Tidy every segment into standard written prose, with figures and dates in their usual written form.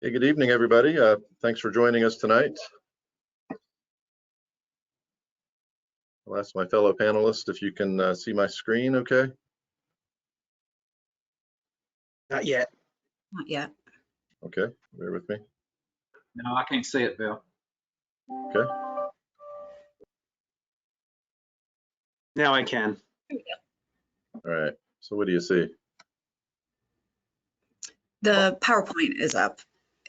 Hey, good evening, everybody. Thanks for joining us tonight. I'll ask my fellow panelists if you can see my screen okay. Not yet. Not yet. Okay, bear with me. No, I can't see it, Bill. Okay, Now I can. all right. So what do you see? The PowerPoint is up.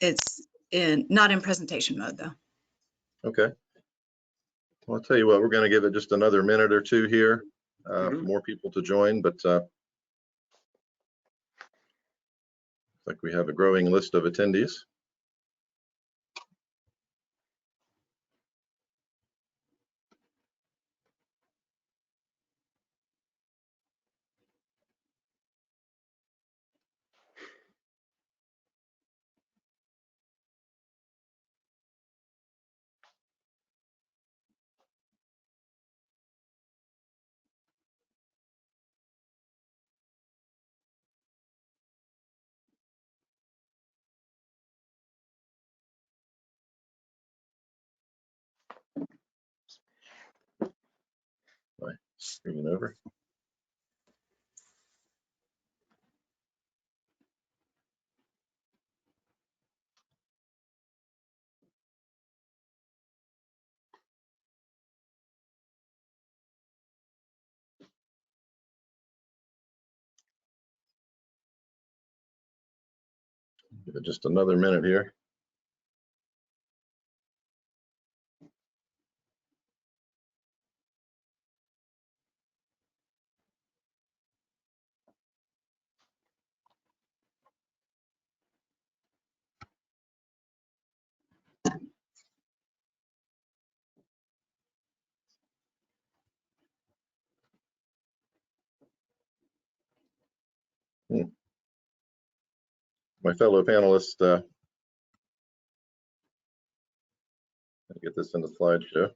It's not in presentation mode though. Okay. Well, I'll tell you what, we're going to give it just another minute or two here for more people to join, but looks like we have a growing list of attendees. My screen over. Give it just another minute here. My fellow panelists, get this in the slideshow.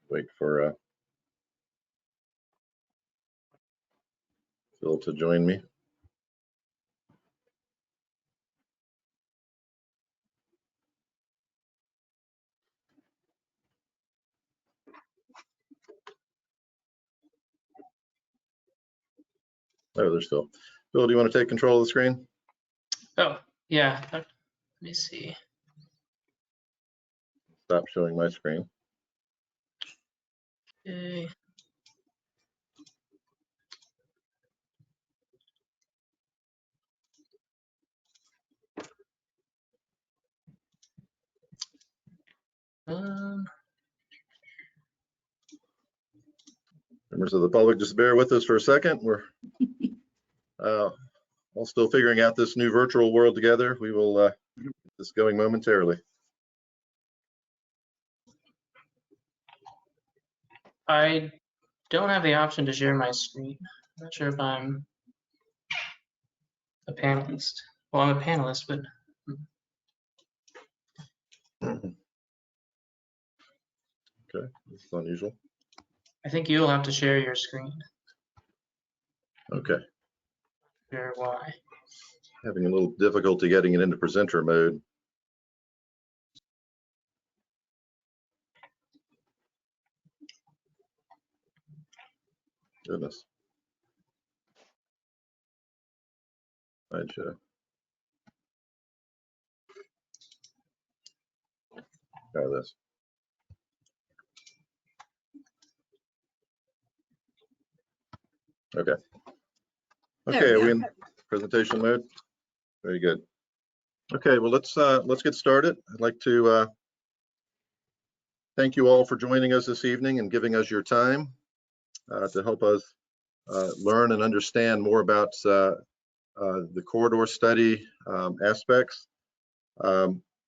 Wait for Phil to join me. Oh, there's Phil. Phil, do you want to take control of the screen? Oh, yeah. Let me see. Stop showing my screen. Okay. Members of the public, just bear with us for a second. We're all still figuring out this new virtual world together. We will get this going momentarily. I don't have the option to share my screen. I'm not sure if I'm a panelist. Well, I'm a panelist, but Okay, this is unusual. I think you'll have to share your screen. Okay, Sure why. having a little difficulty getting it into presenter mode. Goodness. Slideshow. Try this. Okay. Okay, are we in presentation mode? Very good. Okay, well, let's get started. I'd like to thank you all for joining us this evening and giving us your time to help us learn and understand more about the corridor study aspects.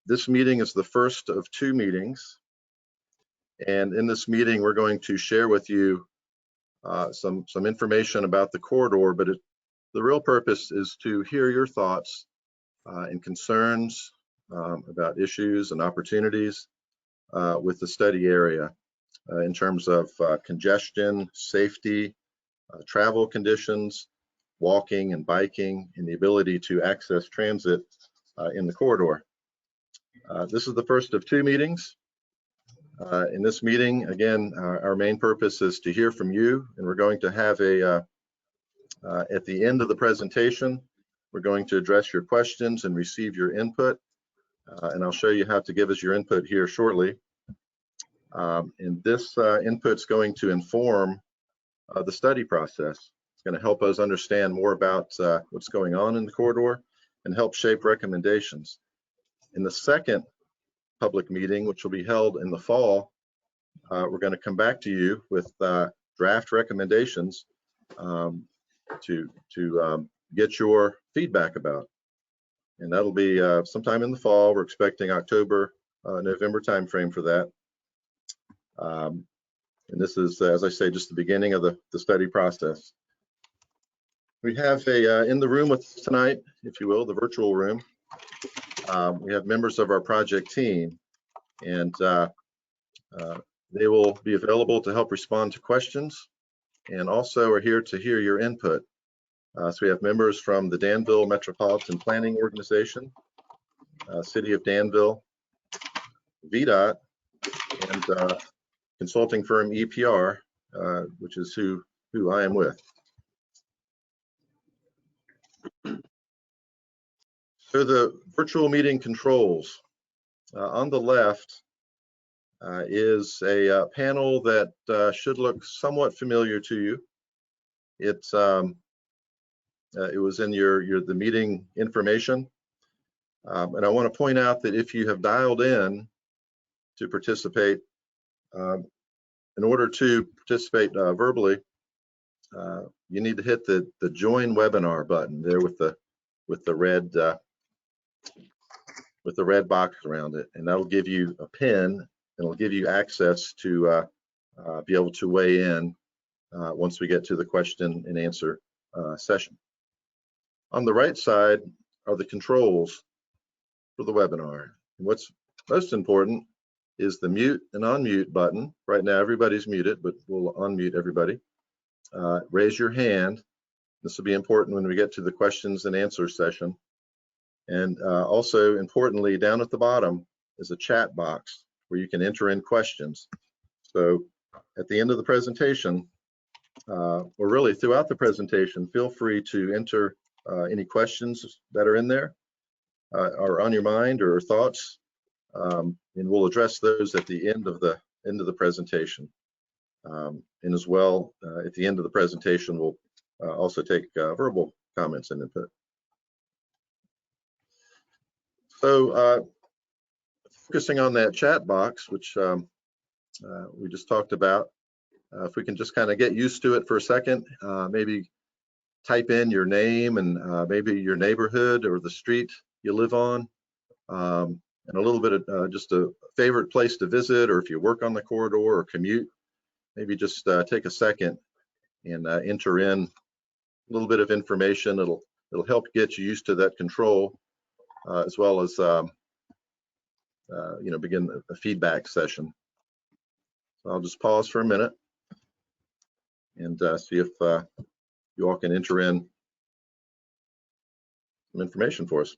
This meeting is the first of 2 meetings. And in this meeting, we're going to share with you some information about the corridor, but the real purpose is to hear your thoughts and concerns about issues and opportunities with the study area in terms of congestion, safety, travel conditions, walking and biking, and the ability to access transit in the corridor. This is the first of 2 meetings. In this meeting, again, our main purpose is to hear from you, and we're going to have at the end of the presentation, we're going to address your questions and receive your input, and I'll show you how to give us your input here shortly. And this input's going to inform the study process. It's going to help us understand more about what's going on in the corridor and help shape recommendations. In the second public meeting, which will be held in the fall, we're going to come back to you with draft recommendations to get your feedback about. And that'll be sometime in the fall. We're expecting October, November timeframe for that. And this is, as I say, just the beginning of the study process. We have in the room with us tonight, if you will, the virtual room, we have members of our project team, and they will be available to help respond to questions and also are here to hear your input. So we have members from the Danville Metropolitan Planning Organization, City of Danville, VDOT, and consulting firm EPR, which is who I am with. So the virtual meeting controls. On the left is a panel that should look somewhat familiar to you. It was in the meeting information. And I want to point out that if you have dialed in to participate, in order to participate verbally, you need to hit the join webinar button there with the red box around it, and that'll give you a pin, and it'll give you access to be able to weigh in once we get to the question and answer session. On the right side are the controls for the webinar. And what's most important is the mute and unmute button. Right now everybody's muted, but we'll unmute everybody. Raise your hand. This will be important when we get to the questions and answer session. And also importantly, down at the bottom is a chat box where you can enter in questions. So at the end of the presentation, or really throughout the presentation, feel free to enter any questions that are in there or on your mind or thoughts, and we'll address those at the end of the presentation. And as well, at the end of the presentation, we'll also take verbal comments and input. So focusing on that chat box, which we just talked about, if we can just kind of get used to it for a second, maybe type in your name and maybe your neighborhood or the street you live on, and a little bit of just a favorite place to visit, or if you work on the corridor or commute, maybe just take a second and enter in a little bit of information. It'll help get you used to that control, as well as begin a feedback session. So I'll just pause for a minute and see if you all can enter in some information for us.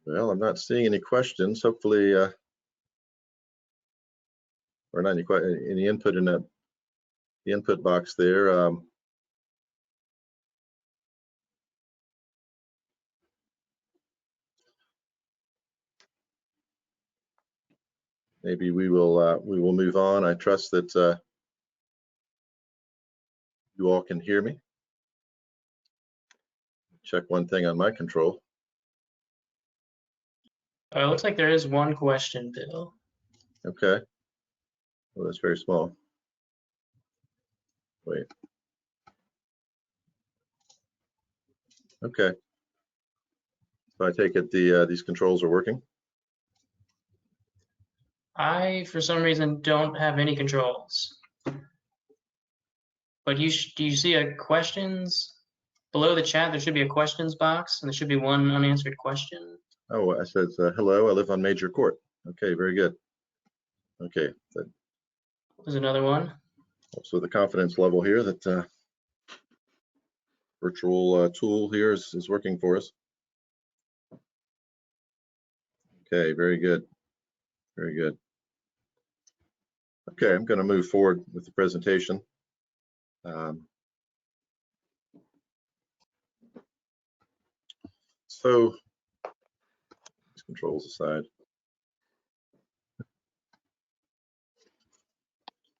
Well, I'm not seeing any questions. Hopefully, or not any input in the input box there. Maybe we will move on. I trust that you all can hear me. check one thing on my control. It looks like there is one question, Bill. Okay. Well, that's very small. Wait. Okay. So I take it these controls are working? I, for some reason, don't have any controls. But do you see a questions? Below the chat, there should be a questions box, and there should be one unanswered question. Oh, I said, hello, I live on Major Court. Okay, very good. Okay, that There's another one. helps with the confidence level here that virtual tool here is working for us. Okay, very good. Very good. Okay, I'm going to move forward with the presentation. So, these controls aside. A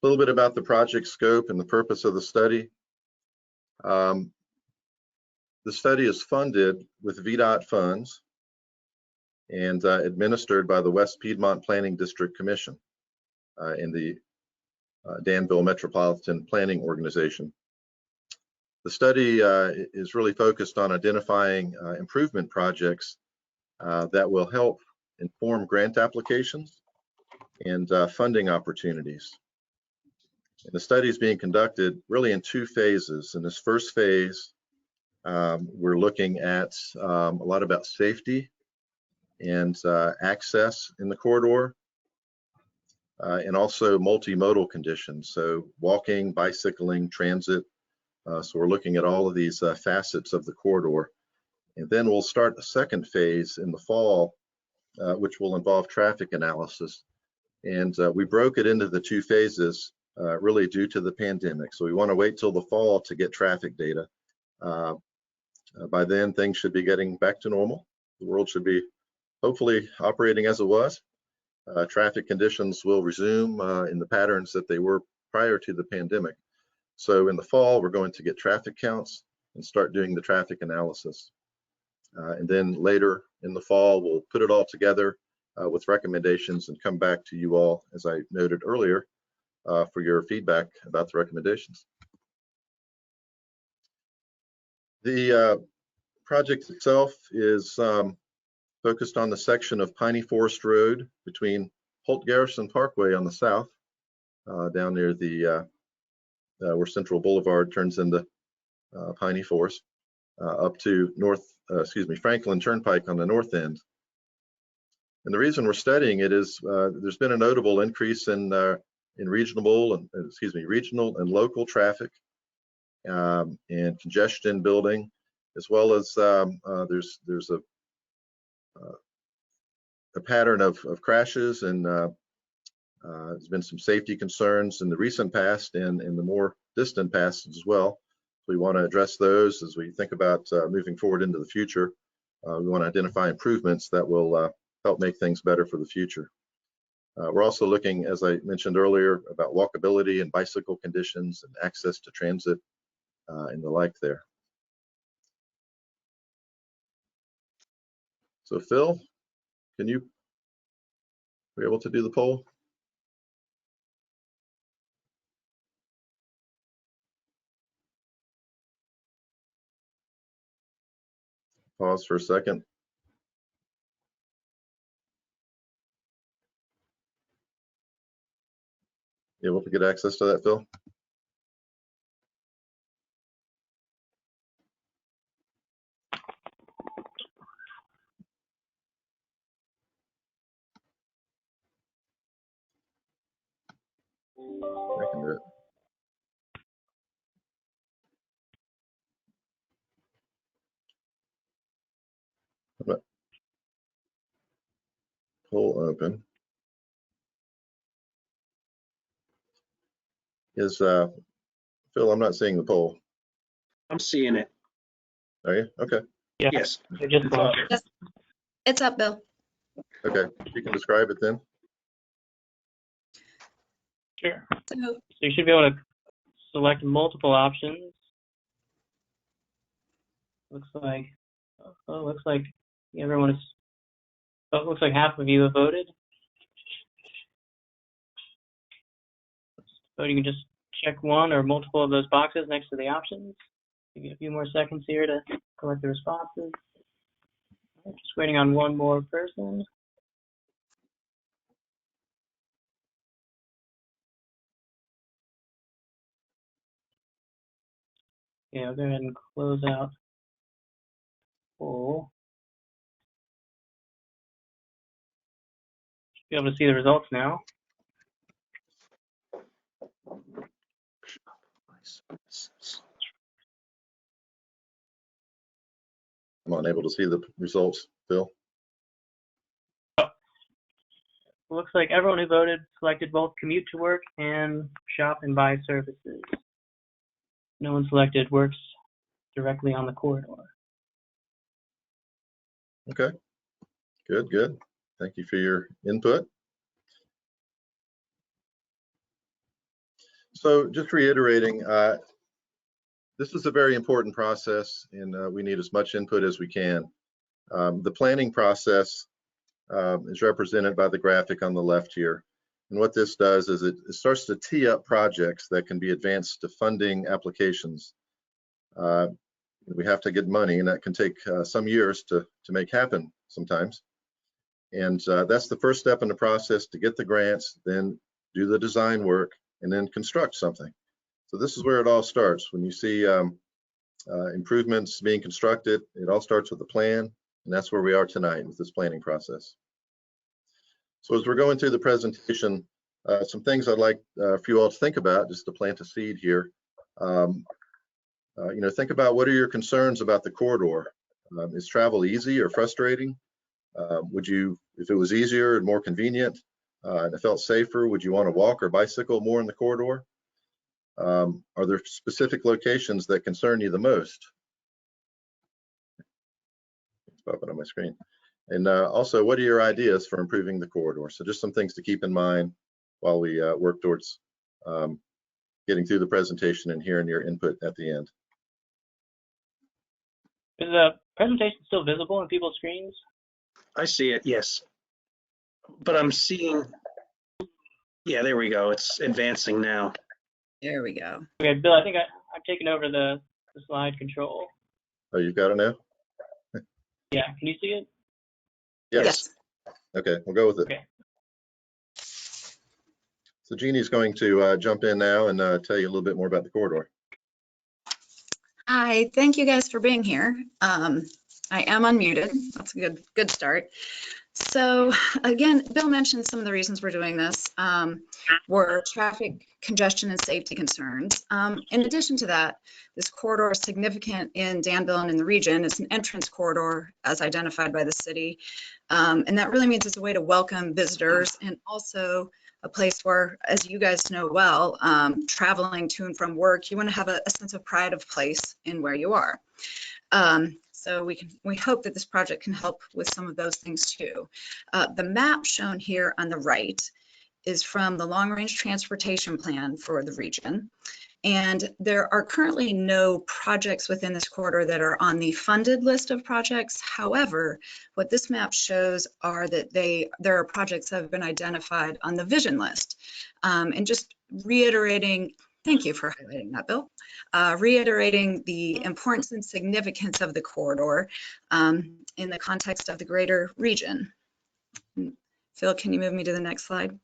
little bit about the project scope and the purpose of the study. The study is funded with VDOT funds and administered by the West Piedmont Planning District Commission in the Danville Metropolitan Planning Organization. The study is really focused on identifying improvement projects that will help inform grant applications and funding opportunities. And the study is being conducted really in two phases. In this first phase, we're looking at a lot about safety and access in the corridor, and also multimodal conditions, so walking, bicycling, transit. So we're looking at all of these facets of the corridor. And then we'll start the second phase in the fall, which will involve traffic analysis. And we broke it into the two phases really due to the pandemic. So we want to wait till the fall to get traffic data. By then, things should be getting back to normal. The world should be hopefully operating as it was. Traffic conditions will resume in the patterns that they were prior to the pandemic. So in the fall, we're going to get traffic counts and start doing the traffic analysis. And then later in the fall, we'll put it all together with recommendations and come back to you all, as I noted earlier, for your feedback about the recommendations. The project itself is focused on the section of Piney Forest Road between Holt Garrison Parkway on the south, down near the where Central Boulevard turns into Piney Forest, up to Franklin Turnpike on the north end. And the reason we're studying it is there's been a notable increase in regional and local traffic and congestion building, as well as there's a pattern of crashes, and there's been some safety concerns in the recent past and in the more distant past as well. We want to address those as we think about moving forward into the future. We want to identify improvements that will help make things better for the future. We're also looking, as I mentioned earlier, about walkability and bicycle conditions and access to transit and the like there. So Phil, can you be able to do the poll? Pause for a second. You able to get access to that, Phil? I can do it. But poll open. Is Phil, I'm not seeing the poll. I'm seeing it. Are you? Okay. Yeah, Yes. I just closed. It's up, Bill. Okay. You can describe it then. Sure. So So you should be able to select multiple options. Looks like Oh, looks like everyone is. Oh, it looks like half of you have voted. So you can just check one or multiple of those boxes next to the options. Give you a few more seconds here to collect the responses. Just waiting on one more person. Yeah, I'll go ahead and close out poll. Be able to see the results now. I'm unable to see the results, Bill. Looks like everyone who voted selected both commute to work and shop and buy services. No one selected works directly on the corridor. Okay, good, good. Thank you for your input. So just reiterating, this is a very important process, and we need as much input as we can. The planning process is represented by the graphic on the left here. And what this does is it starts to tee up projects that can be advanced to funding applications. We have to get money, and that can take some years to make happen sometimes. And that's the first step in the process, to get the grants, then do the design work, and then construct something. So this is where it all starts. When you see improvements being constructed, it all starts with a plan, and that's where we are tonight with this planning process. So as we're going through the presentation, some things I'd like for you all to think about, just to plant a seed here. Think about, what are your concerns about the corridor? Is travel easy or frustrating? Would you, if it was easier and more convenient and it felt safer, would you want to walk or bicycle more in the corridor? Are there specific locations that concern you the most? It's popping on my screen. And also, what are your ideas for improving the corridor? So just some things to keep in mind while we work towards getting through the presentation and hearing your input at the end. Is the presentation still visible on people's screens? I see it, yes. But I'm seeing, yeah, there we go. It's advancing now. There we go. Okay, Bill, I think I've taken over the slide control. Oh, you've got it now? Yeah, can you see it? Yes. Okay, we'll go with it. Okay. So Jeannie's going to jump in now and tell you a little bit more about the corridor. Hi, thank you guys for being here. I am unmuted. That's a good start. So again, Bill mentioned some of the reasons we're doing this were traffic congestion and safety concerns. In addition to that, this corridor is significant in Danville and in the region. It's an entrance corridor as identified by the city. And that really means it's a way to welcome visitors, and also a place where, as you guys know well, traveling to and from work, you want to have a sense of pride of place in where you are. So we hope that this project can help with some of those things too. The map shown here on the right is from the long-range transportation plan for the region. And there are currently no projects within this corridor that are on the funded list of projects. However, what this map shows are that there are projects that have been identified on the vision list. And just reiterating, thank you for highlighting that, Bill. Reiterating the importance and significance of the corridor in the context of the greater region. Phil, can you move me to the next slide?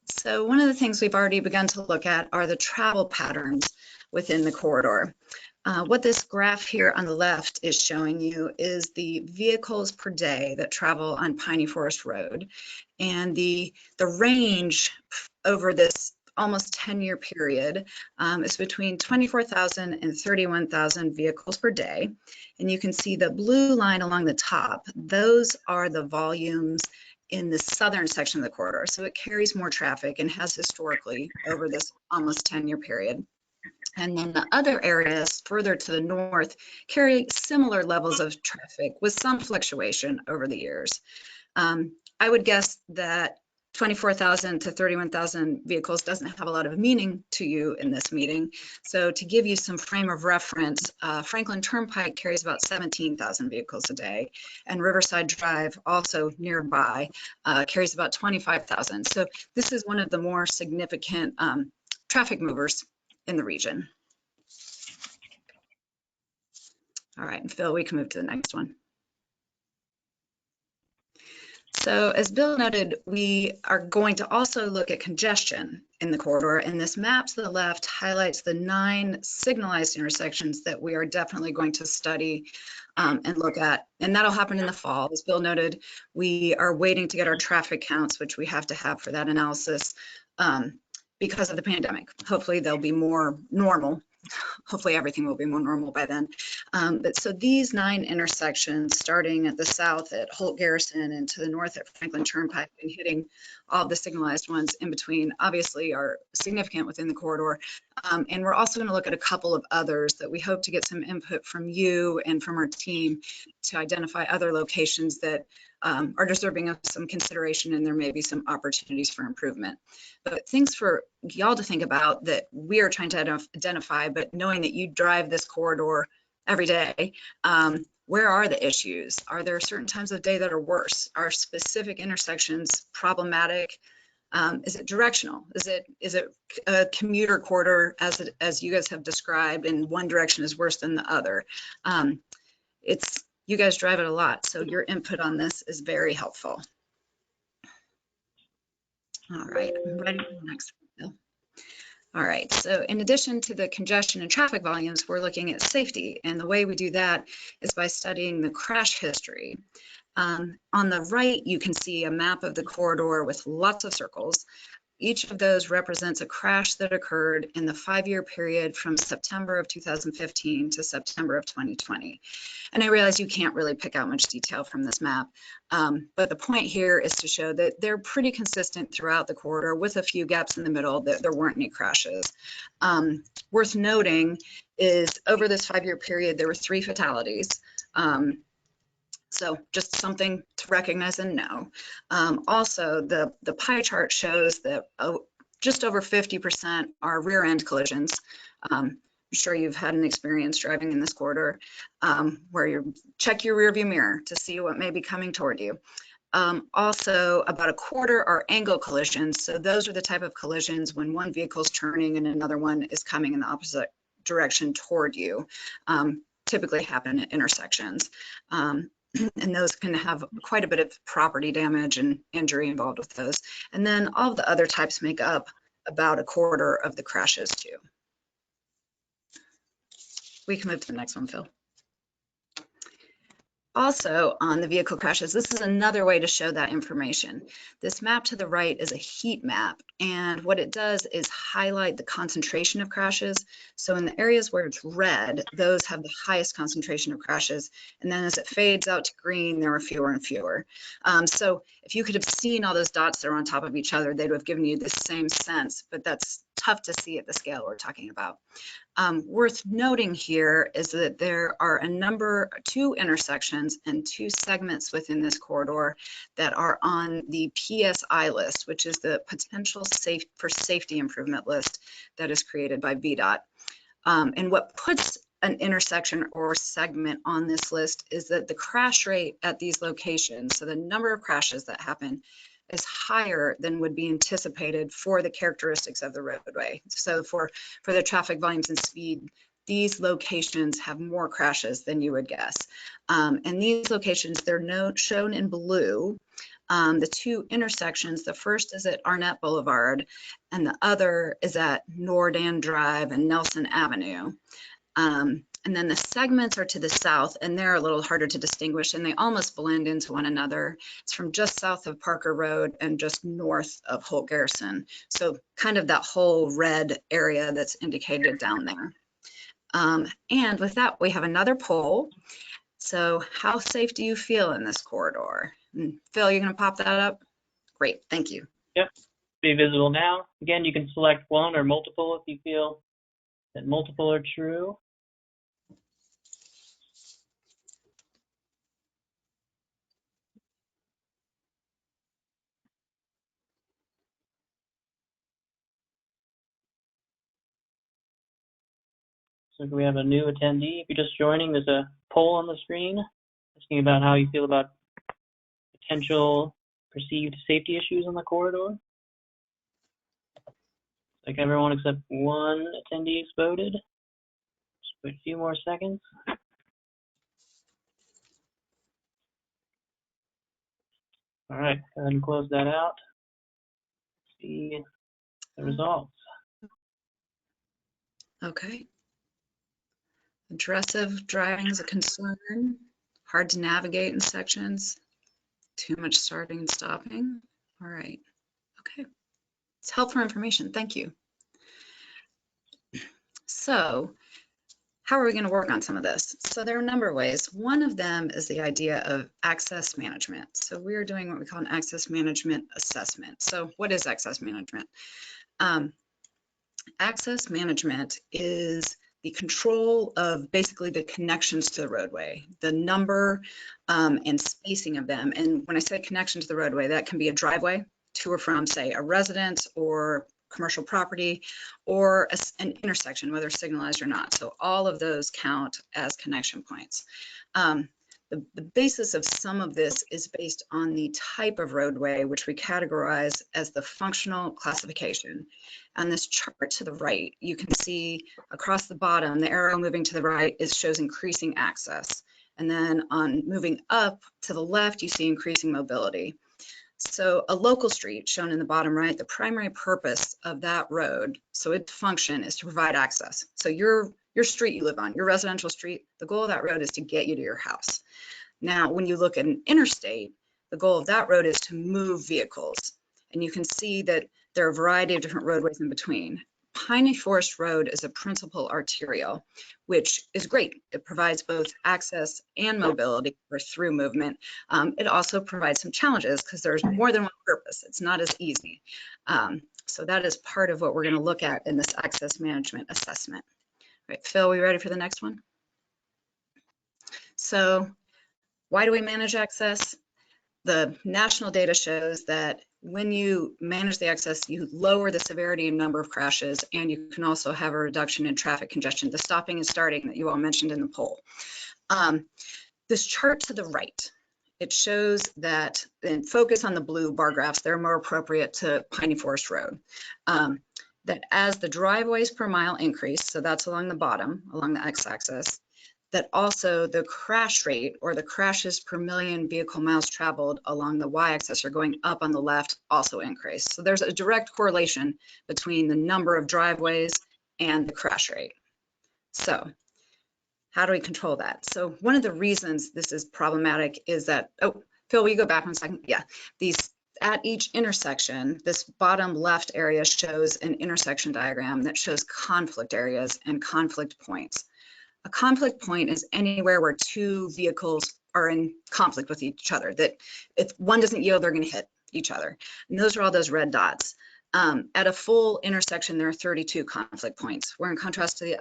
So one of the things we've already begun to look at are the travel patterns within the corridor. What this graph here on the left is showing you is the vehicles per day that travel on Piney Forest Road. And the range over this almost 10-year period is between 24,000 and 31,000 vehicles per day. And you can see the blue line along the top. Those are the volumes in the southern section of the corridor. So it carries more traffic and has historically over this almost 10-year period. And then the other areas further to the north carry similar levels of traffic with some fluctuation over the years. I would guess that 24,000 to 31,000 vehicles doesn't have a lot of meaning to you in this meeting. So to give you some frame of reference, Franklin Turnpike carries about 17,000 vehicles a day, and Riverside Drive, also nearby, carries about 25,000. So this is one of the more significant traffic movers in the region. All right, and Phil, we can move to the next one. So as Bill noted, we are going to also look at congestion in the corridor, and this map to the left highlights the 9 signalized intersections that we are definitely going to study and look at, and that'll happen in the fall. As Bill noted, we are waiting to get our traffic counts, which we have to have for that analysis because of the pandemic. Hopefully they'll be more normal. Hopefully everything will be more normal by then. But so these 9 intersections, starting at the south at Holt Garrison and to the north at Franklin Turnpike and hitting all the signalized ones in between, obviously are significant within the corridor. And we're also going to look at a couple of others that we hope to get some input from you and from our team to identify other locations that are deserving of some consideration, and there may be some opportunities for improvement. But things for y'all to think about that we are trying to identify, but knowing that you drive this corridor every day, where are the issues? Are there certain times of day that are worse? Are specific intersections problematic? Is it directional? Is it a commuter corridor as you guys have described, and one direction is worse than the other? You guys drive it a lot, so your input on this is very helpful. All right, I'm ready for the next one, Bill. All right, so in addition to the congestion and traffic volumes, we're looking at safety, and the way we do that is by studying the crash history. On the right, you can see a map of the corridor with lots of circles. Each of those represents a crash that occurred in the 5-year period from September of 2015 to September of 2020. And I realize you can't really pick out much detail from this map, but the point here is to show that they're pretty consistent throughout the corridor with a few gaps in the middle that there weren't any crashes. Worth noting is over this 5-year period, there were 3 fatalities. So just something to recognize and know. Also, the pie chart shows that just over 50% are rear end collisions. I'm sure you've had an experience driving in this corridor where you check your rear view mirror to see what may be coming toward you. Also, about a quarter are angle collisions. So those are the type of collisions when one vehicle is turning and another one is coming in the opposite direction toward you. Typically happen at intersections. And those can have quite a bit of property damage and injury involved with those. And then all of the other types make up about a quarter of the crashes too. We can move to the next one, Phil. Also on the vehicle crashes, this is another way to show that information. This map to the right is a heat map, and what it does is highlight the concentration of crashes. So in the areas where it's red, those have the highest concentration of crashes, and then as it fades out to green, there are fewer and fewer. So if you could have seen all those dots that are on top of each other, they'd have given you the same sense, but that's tough to see at the scale we're talking about. Worth noting here is that there are 2 intersections and 2 segments within this corridor that are on the PSI list, which is the potential safety improvement list that is created by VDOT. And what puts an intersection or segment on this list is that the crash rate at these locations, so the number of crashes that happen, is higher than would be anticipated for the characteristics of the roadway. So for the traffic volumes and speed, these locations have more crashes than you would guess. And these locations, they're shown in blue. The 2 intersections, the first is at Arnett Boulevard, and the other is at Nordan Drive and Nelson Avenue. And then the segments are to the south, and they're a little harder to distinguish, and they almost blend into one another. It's from just south of Parker Road and just north of Holt Garrison. So kind of that whole red area that's indicated down there. And with that, we have another poll. So how safe do you feel in this corridor? And Phil, you're gonna pop that up? Great, thank you. Yep, be visible now. Again, you can select one or multiple if you feel that multiple are true. So we have a new attendee. If you're just joining, there's a poll on the screen asking about how you feel about potential perceived safety issues on the corridor. Like everyone except one attendee has voted. Just wait a few more seconds. All right, go ahead and close that out. See the results. Okay. Aggressive driving is a concern. Hard to navigate in sections. Too much starting and stopping. All right. Okay. It's helpful information. Thank you. So, how are we going to work on some of this? So there are a number of ways. One of them is the idea of access management. So we are doing what we call an access management assessment. So what is access management? Access management is the control of basically the connections to the roadway, the number and spacing of them. And when I say connection to the roadway, that can be a driveway to or from, say, a residence or commercial property, or an intersection, whether signalized or not. So all of those count as connection points. The basis of some of this is based on the type of roadway, which we categorize as the functional classification. On this chart to the right, you can see across the bottom, the arrow moving to the right shows increasing access. And then on moving up to the left, you see increasing mobility. So a local street shown in the bottom right, the primary purpose of that road, so its function is to provide access. So your street you live on, your residential street, the goal of that road is to get you to your house. Now, when you look at an interstate, the goal of that road is to move vehicles. And you can see that there are a variety of different roadways in between. Piney Forest Road is a principal arterial, which is great. It provides both access and mobility for through movement. It also provides some challenges because there's more than one purpose. It's not as easy. So that is part of what we're going to look at in this access management assessment. All right, Phil, we ready for the next one? So why do we manage access? The national data shows that when you manage the access, you lower the severity and number of crashes, and you can also have a reduction in traffic congestion, the stopping and starting that you all mentioned in the poll. This chart to the right, it shows that, and focus on the blue bar graphs, they're more appropriate to Piney Forest Road, that as the driveways per mile increase, so that's along the bottom, along the x-axis, that also the crash rate, or the crashes per million vehicle miles traveled along the y-axis, are going up on the left, also increase. So there's a direct correlation between the number of driveways and the crash rate. So how do we control that? So one of the reasons this is problematic is that, oh, Phil, will you go back 1 second? Yeah, at each intersection, this bottom left area shows an intersection diagram that shows conflict areas and conflict points. A conflict point is anywhere where two vehicles are in conflict with each other, that if one doesn't yield, they're going to hit each other. And those are all those red dots. At a full intersection, there are 32 conflict points, where in contrast to the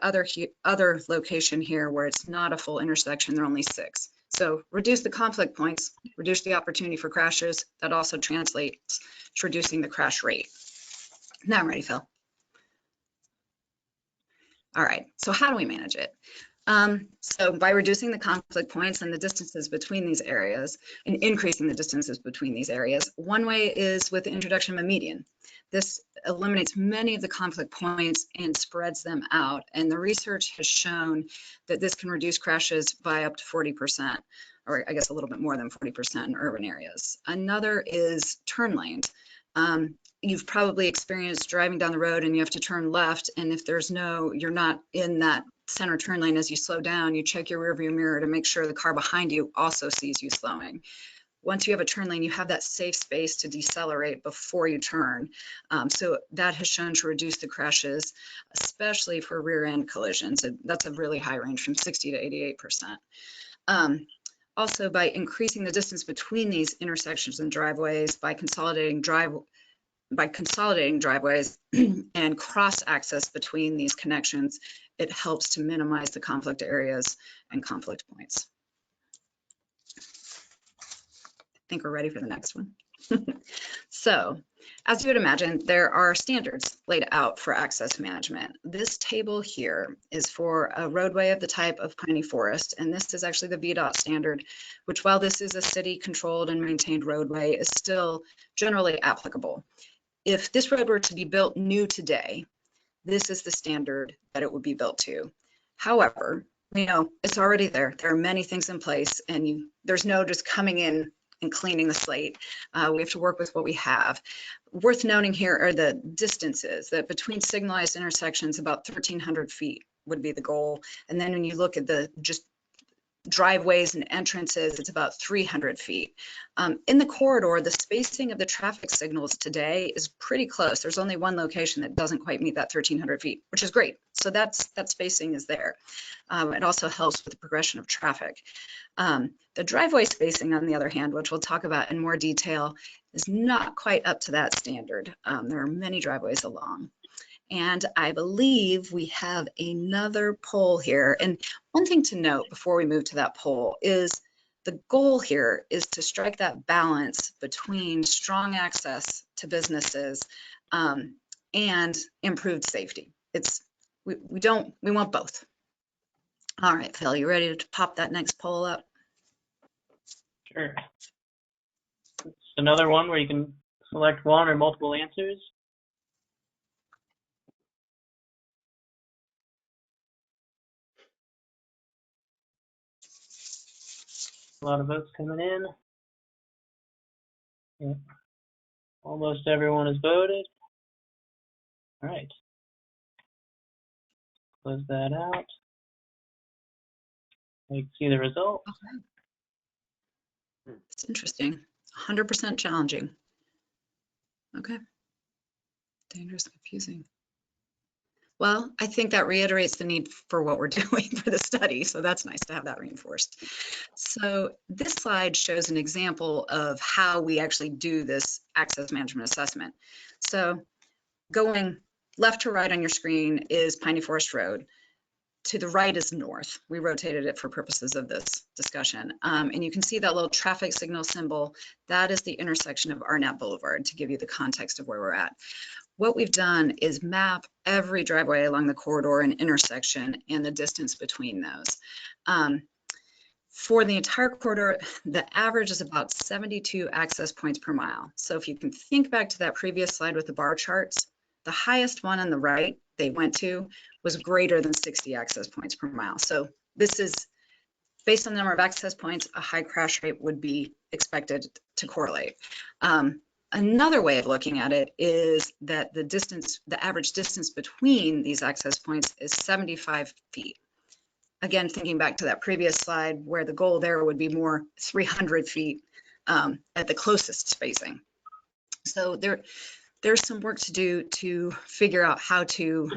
other location here, where it's not a full intersection, there are only 6. So reduce the conflict points, reduce the opportunity for crashes. That also translates to reducing the crash rate. Now I'm ready, Phil. All right, so how do we manage it? So by reducing the conflict points and the distances between these areas and increasing the distances between these areas, one way is with the introduction of a median. This eliminates many of the conflict points and spreads them out. And the research has shown that this can reduce crashes by up to 40%, or I guess a little bit more than 40% in urban areas. Another is turn lanes. You've probably experienced driving down the road and you have to turn left, and if you're not in that center turn lane, as you slow down, you check your rearview mirror to make sure the car behind you also sees you slowing. Once you have a turn lane, you have that safe space to decelerate before you turn. So that has shown to reduce the crashes, especially for rear end collisions. That's a really high range, from 60 to 88%. Also, by increasing the distance between these intersections and driveways, by consolidating driveways and cross access between these connections, it helps to minimize the conflict areas and conflict points. I think we're ready for the next one. So as you would imagine, there are standards laid out for access management. This table here is for a roadway of the type of Piney Forest, and this is actually the VDOT standard, which, while this is a city-controlled and maintained roadway, is still generally applicable. If this road were to be built new today, this is the standard that it would be built to. However, we know it's already there. There are many things in place, and there's no just coming in and cleaning the slate. We have to work with what we have. Worth noting here are the distances, that between signalized intersections, about 1,300 feet would be the goal. And then when you look at the just driveways and entrances, it's about 300 feet. In the corridor, the spacing of the traffic signals today is pretty close. There's only one location that doesn't quite meet that 1,300 feet, which is great. So that spacing is there. It also helps with the progression of traffic. The driveway spacing, on the other hand, which we'll talk about in more detail, is not quite up to that standard. There are many driveways along. And I believe we have another poll here. And one thing to note before we move to that poll is the goal here is to strike that balance between strong access to businesses and improved safety. We want both. All right, Phil, you ready to pop that next poll up? Sure. It's another one where you can select one or multiple answers. A lot of votes coming in. Yeah. Almost everyone has voted. All right. Close that out. You can see the result. Okay. It's interesting. 100% challenging. Okay. Dangerous, confusing. Well, I think that reiterates the need for what we're doing for the study, so that's nice to have that reinforced. So this slide shows an example of how we actually do this access management assessment. So going left to right on your screen is Piney Forest Road. To the right is north. We rotated it for purposes of this discussion. And you can see that little traffic signal symbol. That is the intersection of Arnett Boulevard, to give you the context of where we're at. What we've done is map every driveway along the corridor and intersection and the distance between those. For the entire corridor, the average is about 72 access points per mile. So if you can think back to that previous slide with the bar charts, the highest one on the right they went to was greater than 60 access points per mile. So this is, based on the number of access points, a high crash rate would be expected to correlate. Another way of looking at it is that the average distance between these access points is 75 feet. Again, thinking back to that previous slide where the goal there would be more 300 feet at the closest spacing. So there's some work to do to figure out how to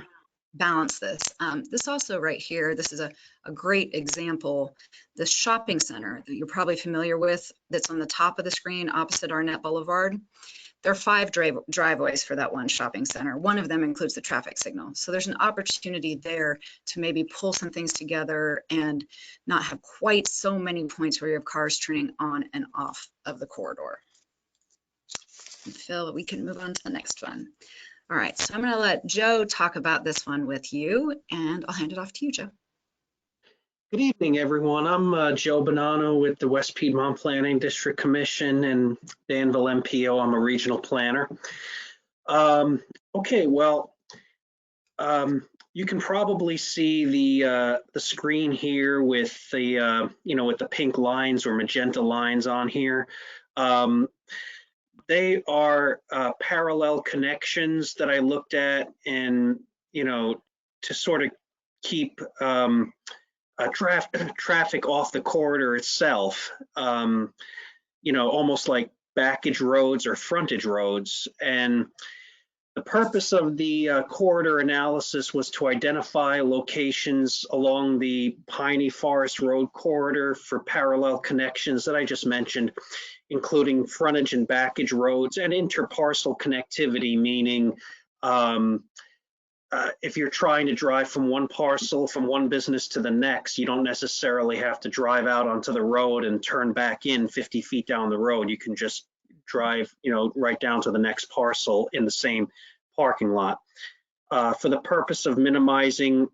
balance this. This also right here, this is a great example. The shopping center that you're probably familiar with that's on the top of the screen opposite Arnett Boulevard. There are 5 driveways for that one shopping center. One of them includes the traffic signal. So there's an opportunity there to maybe pull some things together and not have quite so many points where you have cars turning on and off of the corridor. And Phil, we can move on to the next one. All right, so I'm going to let Joe talk about this one with you, and I'll hand it off to you, Joe. Good evening, everyone. I'm Joe Bonanno with the West Piedmont Planning District Commission and Danville MPO. I'm a regional planner. Okay, well, you can probably see the screen here with the with the pink lines or magenta lines on here. They are parallel connections that I looked at, and to sort of keep traffic off the corridor itself, almost like backage roads or frontage roads. And the purpose of the corridor analysis was to identify locations along the Piney Forest Road corridor for parallel connections that I just mentioned, including frontage and backage roads and interparcel connectivity, meaning if you're trying to drive from one parcel, from one business to the next, you don't necessarily have to drive out onto the road and turn back in 50 feet down the road. You can just drive, right down to the next parcel in the same parking lot. For the purpose of minimizing,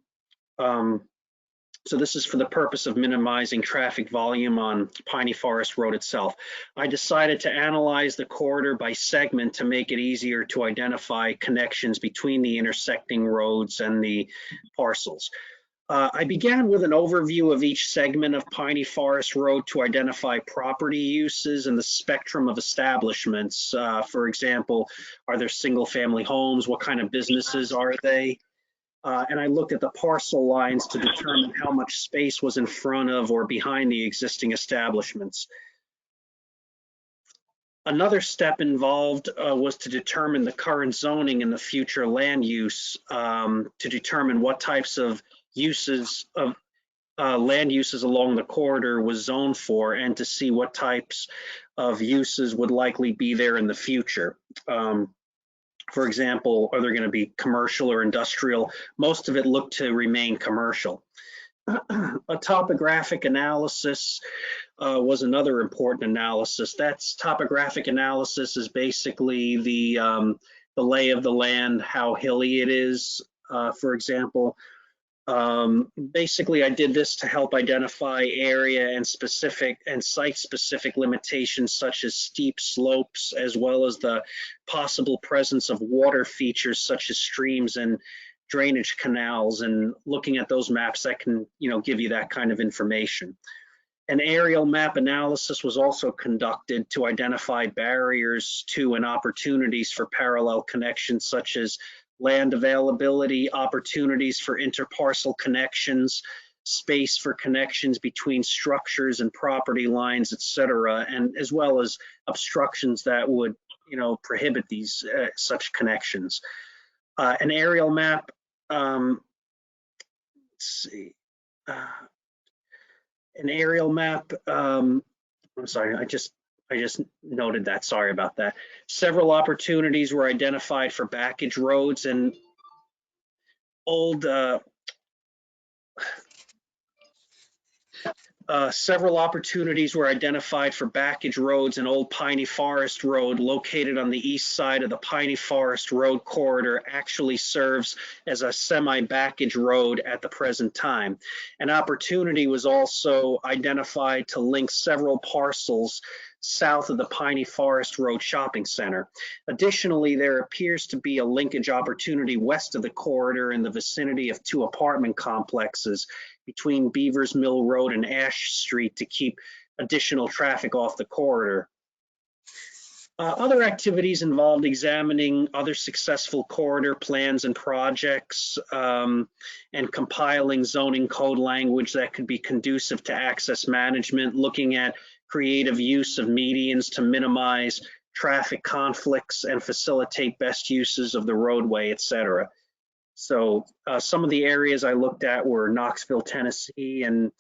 so this is for the purpose of minimizing traffic volume on Piney Forest Road itself. I decided to analyze the corridor by segment to make it easier to identify connections between the intersecting roads and the parcels. I began with an overview of each segment of Piney Forest Road to identify property uses and the spectrum of establishments. For example, are there single-family homes? What kind of businesses are they? And I looked at the parcel lines to determine how much space was in front of or behind the existing establishments. Another step involved was to determine the current zoning and the future land use, to determine what types of uses of land uses along the corridor was zoned for, and to see what types of uses would likely be there in the future. For example, are there going to be commercial or industrial? Most of it looked to remain commercial. A topographic analysis was another important analysis. That's topographic analysis is basically the lay of the land, how hilly it is, for example. Basically, I did this to help identify area and site-specific limitations such as steep slopes, as well as the possible presence of water features such as streams and drainage canals. And looking at those maps, that can, give you that kind of information. An aerial map analysis was also conducted to identify barriers to and opportunities for parallel connections, such as land availability, opportunities for interparcel connections, space for connections between structures and property lines, etc., and as well as obstructions that would, prohibit these such connections. An aerial map. Let's see. An aerial map. I'm sorry. I just noted that. Sorry about that. Several opportunities were identified for backage roads and old several opportunities were identified for backage roads and Old Piney Forest Road, located on the east side of the Piney Forest Road corridor, actually serves as a semi-backage road at the present time. An opportunity was also identified to link several parcels south of the Piney Forest Road Shopping Center. Additionally, there appears to be a linkage opportunity west of the corridor in the vicinity of two apartment complexes between Beavers Mill Road and Ash Street to keep additional traffic off the corridor. Other activities involved examining other successful corridor plans and projects, and compiling zoning code language that could be conducive to access management, looking at creative use of medians to minimize traffic conflicts and facilitate best uses of the roadway, etc. So some of the areas I looked at were Knoxville, Tennessee, and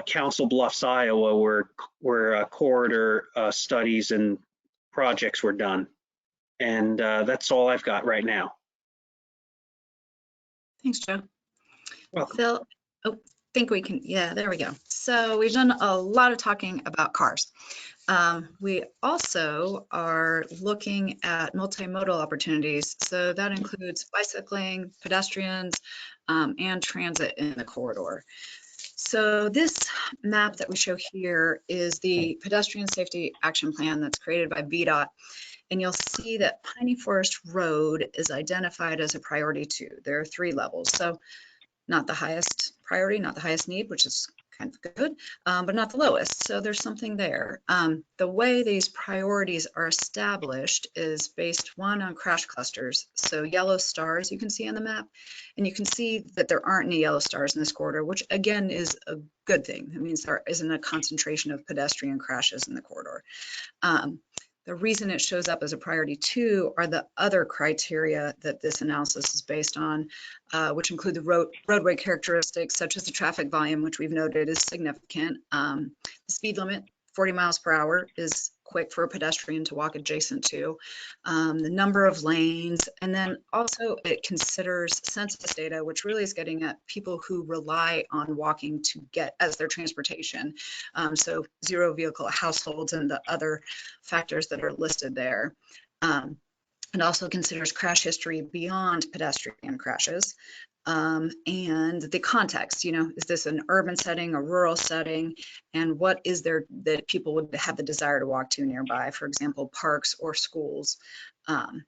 Council Bluffs, Iowa, where corridor studies and projects were done. And that's all I've got right now. Thanks, Joe. Welcome. Phil, oh, think we can, yeah, there we go. So we've done a lot of talking about cars. We also are looking at multimodal opportunities. So that includes bicycling, pedestrians, and transit in the corridor. So this map that we show here is the Pedestrian Safety Action Plan that's created by VDOT. And you'll see that Piney Forest Road is identified as a priority 2. There are 3 levels. So not the highest priority, not the highest need, which is kind of good, but not the lowest. So there's something there. The way these priorities are established is based, one, on crash clusters. So yellow stars you can see on the map, and you can see that there aren't any yellow stars in this corridor, which again is a good thing. It means there isn't a concentration of pedestrian crashes in the corridor. The reason it shows up as a priority 2 are the other criteria that this analysis is based on, which include the roadway characteristics, such as the traffic volume, which we've noted is significant. The speed limit, 40 miles per hour, is quick for a pedestrian to walk adjacent to, the number of lanes, and then also it considers census data, which really is getting at people who rely on walking to get as their transportation. So zero vehicle households and the other factors that are listed there. It also considers crash history beyond pedestrian crashes. And the context, is this an urban setting, a rural setting, and what is there that people would have the desire to walk to nearby, for example, parks or schools. And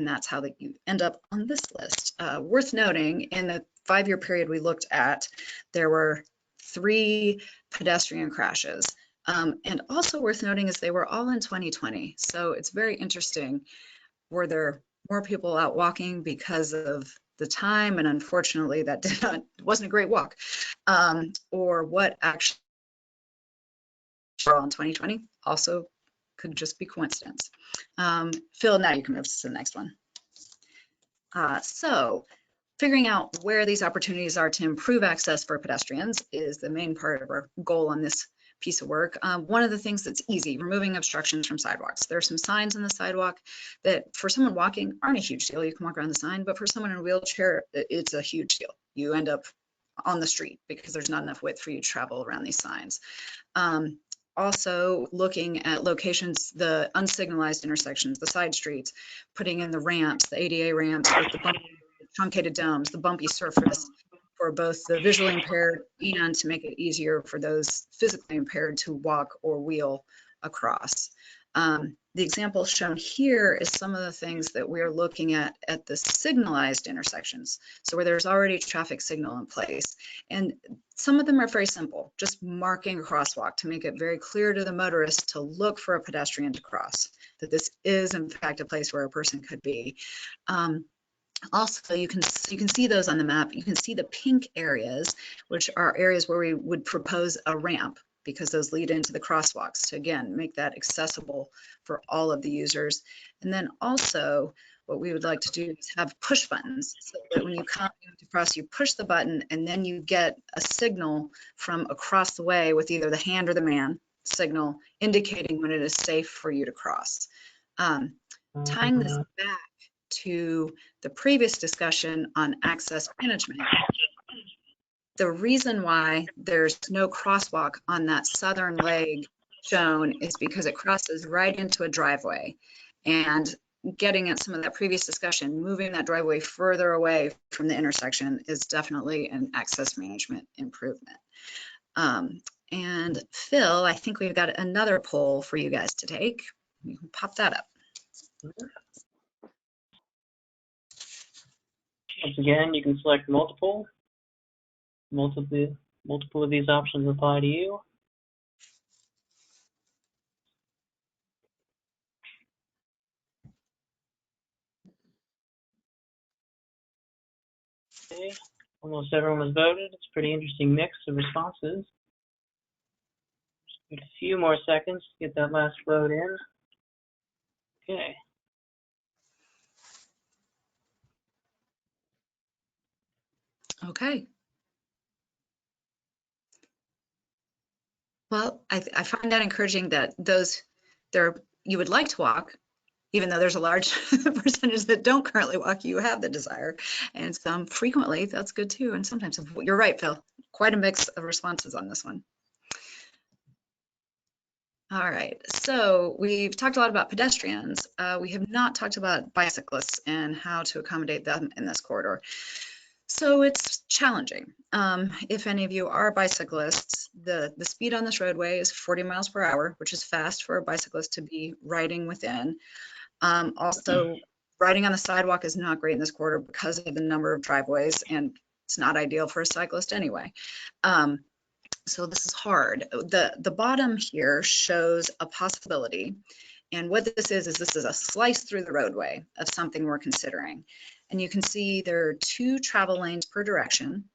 that's how that you end up on this list. Worth noting, in the 5-year period we looked at, there were 3 pedestrian crashes. And also worth noting is they were all in 2020. So it's very interesting. Were there more people out walking because of the time, and unfortunately that wasn't a great walk, or what actually in 2020 also could just be coincidence. Phil, now you can move to the next one. So figuring out where these opportunities are to improve access for pedestrians is the main part of our goal on this piece of work. One of the things that's easy, removing obstructions from sidewalks. There are some signs in the sidewalk that for someone walking aren't a huge deal. You can walk around the sign, but for someone in a wheelchair, it's a huge deal. You end up on the street because there's not enough width for you to travel around these signs. Also looking at locations, the unsignalized intersections, the side streets, putting in the ramps, the ADA ramps with the truncated domes, the bumpy surface, for both the visually impaired and to make it easier for those physically impaired to walk or wheel across. The example shown here is some of the things that we're looking at the signalized intersections. So where there's already a traffic signal in place. And some of them are very simple, just marking a crosswalk to make it very clear to the motorist to look for a pedestrian to cross, that this is in fact a place where a person could be. Also, you can see those on the map. You can see the pink areas, which are areas where we would propose a ramp, because those lead into the crosswalks to, again, make that accessible for all of the users. And then also what we would like to do is have push buttons, so that when you come to cross, you push the button and then you get a signal from across the way with either the hand or the man signal indicating when it is safe for you to cross. Tying this back to the previous discussion on access management, the reason why there's no crosswalk on that southern leg shown is because it crosses right into a driveway. And getting at some of that previous discussion, moving that driveway further away from the intersection is definitely an access management improvement. And Phil, I think we've got another poll for you guys to take. You can pop that up. Once again, you can select multiple. Multiple of these options apply to you. Okay, almost everyone has voted. It's a pretty interesting mix of responses. Just wait a few more seconds to get that last vote in. Okay. Okay. Well, I find that encouraging that you would like to walk, even though there's a large percentage that don't currently walk, you have the desire. And some frequently, that's good too. And sometimes, you're right, Phil, quite a mix of responses on this one. All right, so we've talked a lot about pedestrians. We have not talked about bicyclists and how to accommodate them in this corridor. So it's challenging. If any of you are bicyclists, the speed on this roadway is 40 miles per hour, which is fast for a bicyclist to be riding within. Also, riding on the sidewalk is not great in this corridor because of the number of driveways, and it's not ideal for a cyclist anyway. So this is hard. The bottom here shows a possibility. And what this is a slice through the roadway of something we're considering. And you can see there are 2 travel lanes per direction.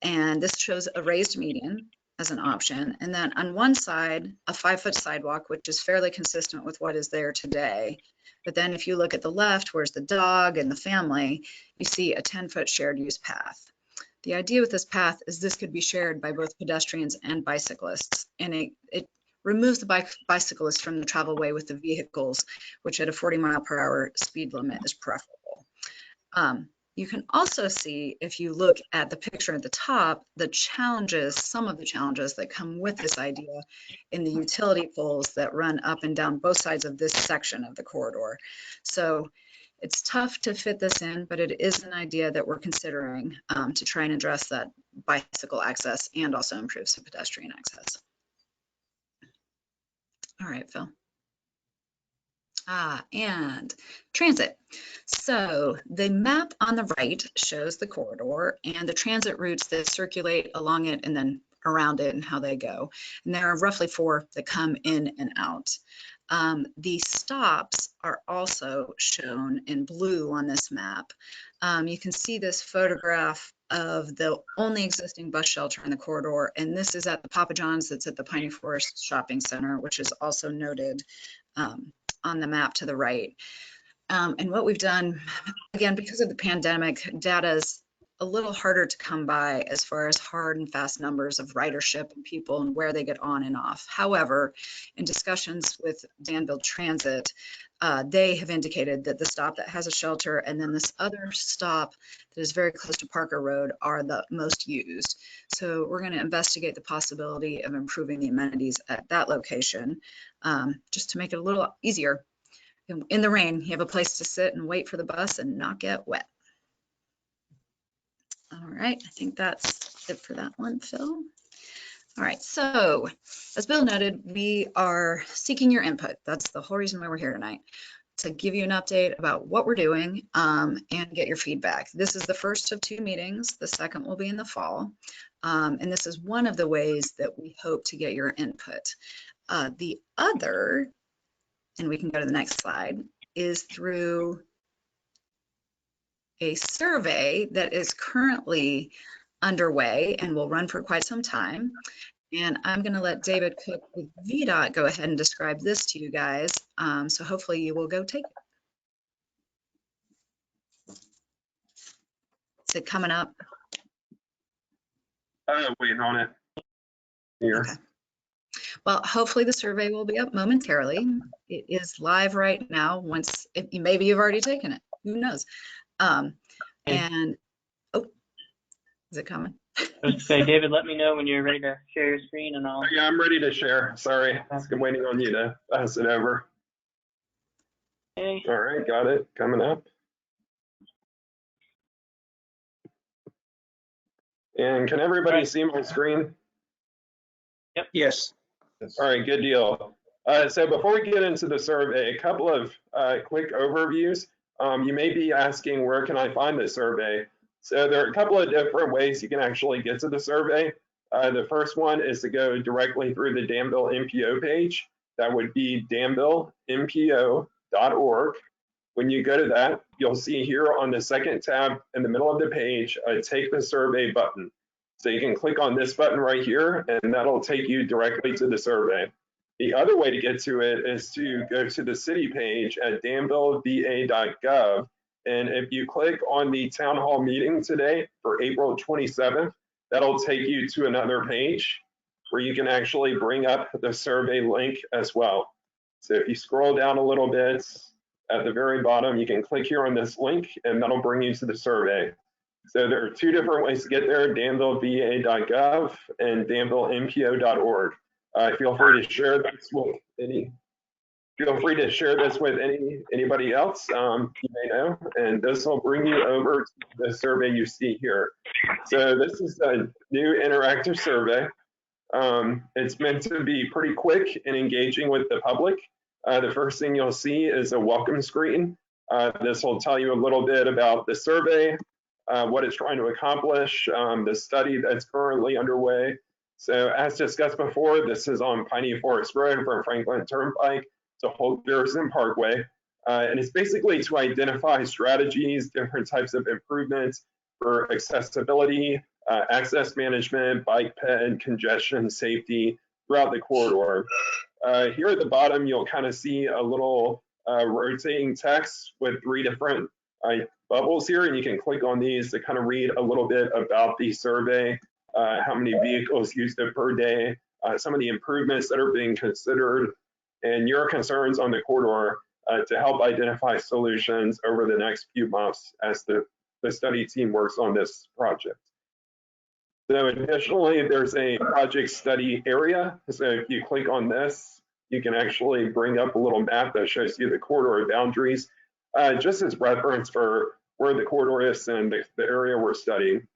And this shows a raised median as an option. And then on one side, a 5-foot sidewalk, which is fairly consistent with what is there today. But then if you look at the left, where's the dog and the family, you see a 10-foot shared use path. The idea with this path is this could be shared by both pedestrians and bicyclists. And it removes the bicyclist from the travelway with the vehicles, which at a 40-mile-per-hour speed limit is preferable. You can also see, if you look at the picture at the top, the challenges, some of the challenges that come with this idea in the utility poles that run up and down both sides of this section of the corridor. So it's tough to fit this in, but it is an idea that we're considering to try and address that bicycle access and also improve some pedestrian access. All right, Phil. And transit. So the map on the right shows the corridor and the transit routes that circulate along it and then around it and how they go. And there are roughly 4 that come in and out. The stops are also shown in blue on this map. You can see this photograph of the only existing bus shelter in the corridor, and this is at the Papa John's that's at the Piney Forest Shopping Center, which is also noted on the map to the right. And what we've done, again, because of the pandemic, data is a little harder to come by as far as hard and fast numbers of ridership and people and where they get on and off. However, in discussions with Danville Transit, they have indicated that the stop that has a shelter and then this other stop that is very close to Parker Road are the most used. So we're going to investigate the possibility of improving the amenities at that location, just to make it a little easier. In the rain, you have a place to sit and wait for the bus and not get wet. All right, I think that's it for that one, Phil. All right, so as Bill noted, we are seeking your input. That's the whole reason why we're here tonight, to give you an update about what we're doing and get your feedback. This is the first of 2 meetings. The second will be in the fall. And this is one of the ways that we hope to get your input. The other, and we can go to the next slide, is through a survey that is currently underway and will run for quite some time. And I'm going to let David Cook with VDOT go ahead and describe this to you guys. So hopefully you will go take it. Is it coming up? Waiting on it here. Okay. Well, hopefully the survey will be up momentarily. It is live right now. Maybe you've already taken it. Who knows? And oh, is it coming? Okay, David, let me know when you're ready to share your screen and I'll. Yeah, I'm ready to share. Sorry, I'm waiting on you to pass it over. Okay. All right, got it. Coming up. And can everybody see my screen? Yes. All right, good deal. So before we get into the survey, a couple of quick overviews. You may be asking, where can I find the survey? So there are a couple of different ways you can actually get to the survey. The first one is to go directly through the Danville MPO page. That would be danvillempo.org. When you go to that, you'll see here on the second tab in the middle of the page, a Take the Survey button. So you can click on this button right here, and that'll take you directly to the survey. The other way to get to it is to go to the city page at danvilleva.gov. And if you click on the town hall meeting today for April 27th, that'll take you to another page where you can actually bring up the survey link as well. So if you scroll down a little bit, at the very bottom, you can click here on this link and that'll bring you to the survey. So there are 2 different ways to get there, danvilleva.gov and danvillempo.org. Feel free to share this with anybody else you may know, and this will bring you over to the survey you see here. So this is a new interactive survey. It's meant to be pretty quick and engaging with the public. The first thing you'll see is a welcome screen. This will tell you a little bit about the survey, what it's trying to accomplish, the study that's currently underway. So as discussed before, this is on Piney Forest Road from Franklin Turnpike to Holt Garrison Parkway. And it's basically to identify strategies, different types of improvements for accessibility, access management, bike ped, congestion, safety throughout the corridor. Here at the bottom, you'll kind of see a little rotating text with 3 different bubbles here, and you can click on these to kind of read a little bit about the survey, how many vehicles used it per day, some of the improvements that are being considered, and your concerns on the corridor to help identify solutions over the next few months as the study team works on this project. So additionally, there's a project study area. So if you click on this, you can actually bring up a little map that shows you the corridor boundaries, just as reference for where the corridor is and the area we're studying.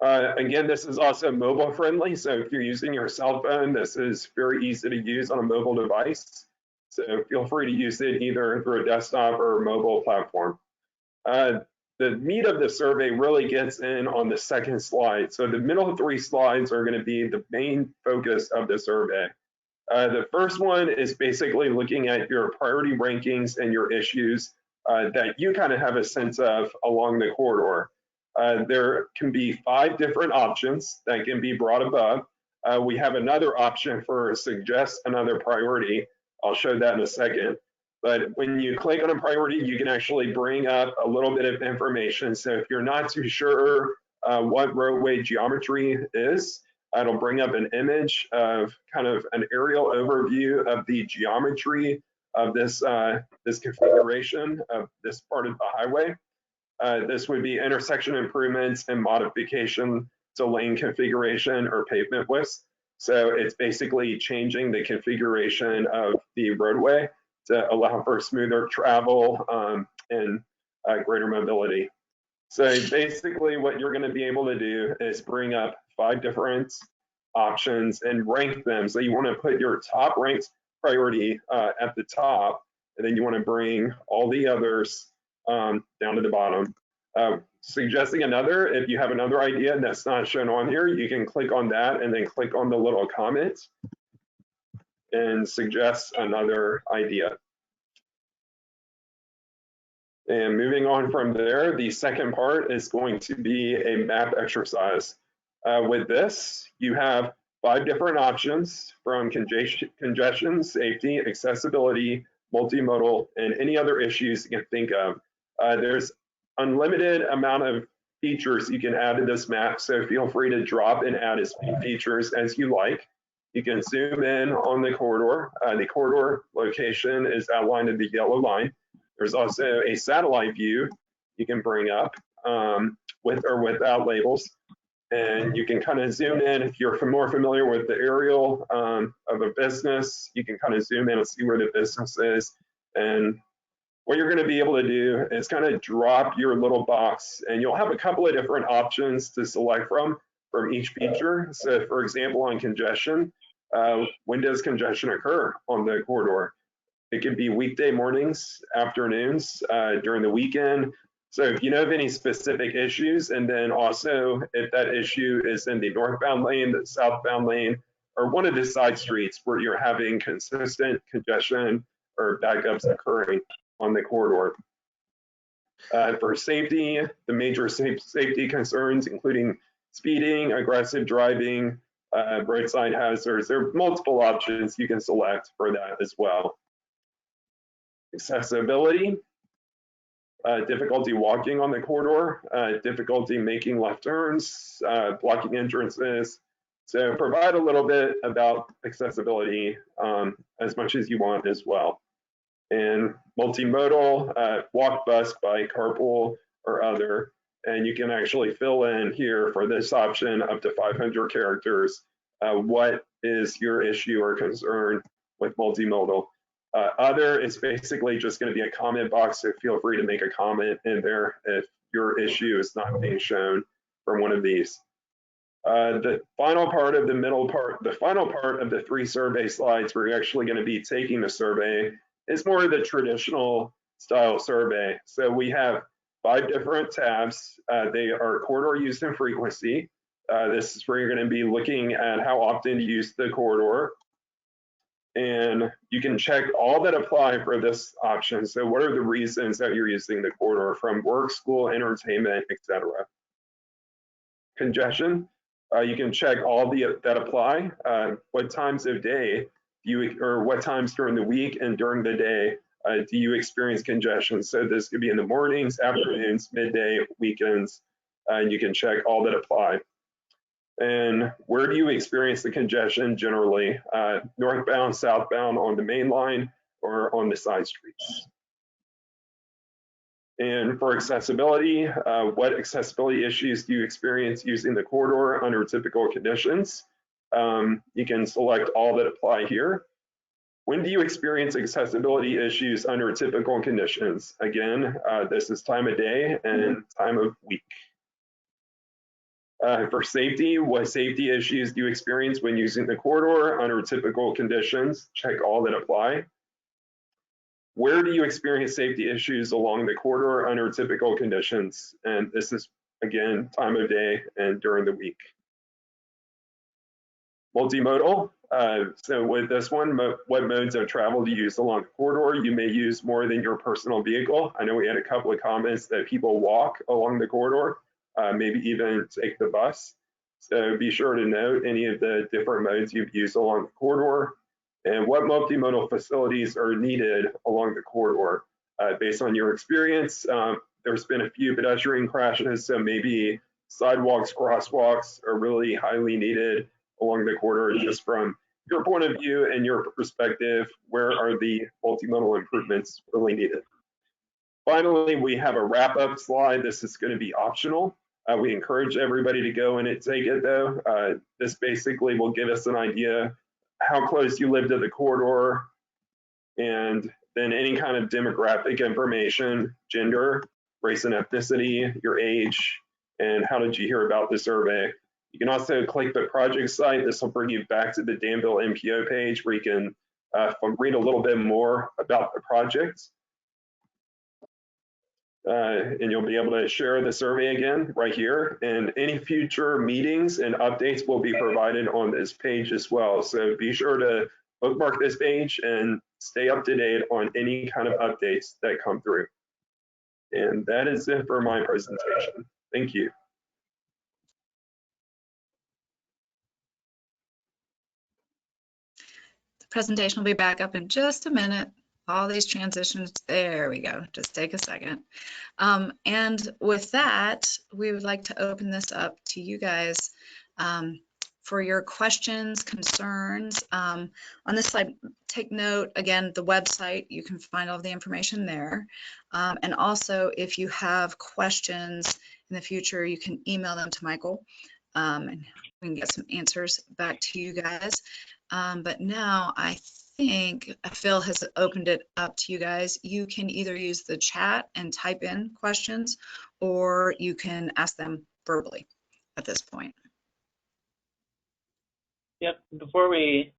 Again, this is also mobile friendly. So if you're using your cell phone, this is very easy to use on a mobile device. So feel free to use it either through a desktop or a mobile platform. The meat of the survey really gets in on the second slide. So the middle 3 slides are going to be the main focus of the survey. The first one is basically looking at your priority rankings and your issues that you kind of have a sense of along the corridor. There can be 5 different options that can be brought above. We have another option for suggest another priority. I'll show that in a second. But when you click on a priority, you can actually bring up a little bit of information. So if you're not too sure what roadway geometry is, it'll bring up an image of kind of an aerial overview of the geometry of this, this configuration of this part of the highway. This would be intersection improvements and modification to lane configuration or pavement widths. So it's basically changing the configuration of the roadway to allow for smoother travel and greater mobility. So basically what you're going to be able to do is bring up 5 different options and rank them. So you want to put your top ranked priority at the top, and then you want to bring all the others down to the bottom. Suggesting another, if you have another idea that's not shown on here, you can click on that and then click on the little comment and suggest another idea. And moving on from there, the second part is going to be a map exercise. With this, you have 5 different options from congestion, safety, accessibility, multimodal, and any other issues you can think of. There's unlimited amount of features you can add to this map, so feel free to drop and add as many features as you like. You can zoom in on the corridor. The corridor location is outlined in the yellow line. There's also a satellite view you can bring up with or without labels. And you can kind of zoom in. If you're more familiar with the aerial of a business, you can kind of zoom in and see where the business is. And what you're going to be able to do is kind of drop your little box, and you'll have a couple of different options to select from each feature. So for example, on congestion, when does congestion occur on the corridor? It could be weekday mornings, afternoons, during the weekend. So if you know of any specific issues, and then also if that issue is in the northbound lane, the southbound lane, or one of the side streets where you're having consistent congestion or backups occurring on the corridor. For safety, the major safety concerns, including speeding, aggressive driving, roadside hazards, there are multiple options you can select for that as well. Accessibility, difficulty walking on the corridor, difficulty making left turns, blocking entrances. So provide a little bit about accessibility as much as you want as well. And multimodal, walk, bus, bike, carpool, or other. And you can actually fill in here for this option up to 500 characters. What is your issue or concern with multimodal? Other is basically just going to be a comment box, so feel free to make a comment in there if your issue is not being shown from one of these. The final part of the final part of the 3 survey slides, we're actually going to be taking the survey, is more of the traditional style survey. So we have 5 different tabs. They are corridor use and frequency. This is where you're going to be looking at how often you use the corridor. And you can check all that apply for this option. So what are the reasons that you're using the corridor, from work, school, entertainment, etc. Congestion, you can check all that apply. What times of day or what times during the week and during the day do you experience congestion? So this could be in the mornings, afternoons, midday, weekends, and you can check all that apply. And where do you experience the congestion generally? Northbound, southbound on the main line or on the side streets? And for accessibility, what accessibility issues do you experience using the corridor under typical conditions? You can select all that apply here. When do you experience accessibility issues under typical conditions? Again, this is time of day and time of week. For safety, what safety issues do you experience when using the corridor under typical conditions? Check all that apply. Where do you experience safety issues along the corridor under typical conditions? And this is, again, time of day and during the week. Multimodal. So with this one, what modes of travel do you use along the corridor? You may use more than your personal vehicle. I know we had a couple of comments that people walk along the corridor, maybe even take the bus. So be sure to note any of the different modes you've used along the corridor and what multimodal facilities are needed along the corridor. Based on your experience, there's been a few pedestrian crashes, so maybe sidewalks, crosswalks are really highly needed along the corridor. Just from your point of view and your perspective, where are the multimodal improvements really needed? Finally, we have a wrap-up slide. This is going to be optional. We encourage everybody to go in and take it though. This basically will give us an idea how close you live to the corridor, and then any kind of demographic information, gender, race and ethnicity, your age, and how did you hear about the survey. You can also click the project site. This will bring you back to the Danville MPO page where you can read a little bit more about the project. And you'll be able to share the survey again right here. And any future meetings and updates will be provided on this page as well. So be sure to bookmark this page and stay up to date on any kind of updates that come through. And that is it for my presentation. Thank you. The presentation will be back up in just a minute. All these transitions, there we go. Just take a second. And with that, we would like to open this up to you guys for your questions, concerns. On this slide, take note, again, the website, you can find all the information there. And also, if you have questions in the future, you can email them to Michael and we can get some answers back to you guys. But now I think Phil has opened it up to you guys. You can either use the chat and type in questions, or you can ask them verbally at this point. Yep. Before we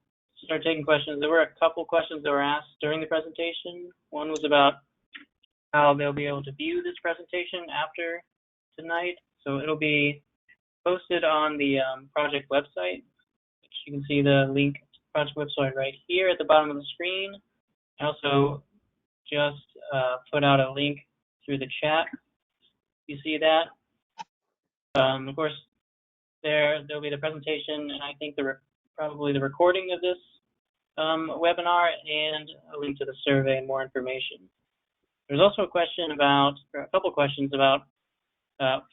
start taking questions, there were a couple questions that were asked during the presentation. One was about how they'll be able to view this presentation after tonight. So it'll be posted on the project website, which you can see the link to the project website right here at the bottom of the screen. I also just put out a link through the chat. You see that? Of course, there'll be the presentation, and I think probably the recording of this webinar, and a link to the survey and more information. There's also a couple questions about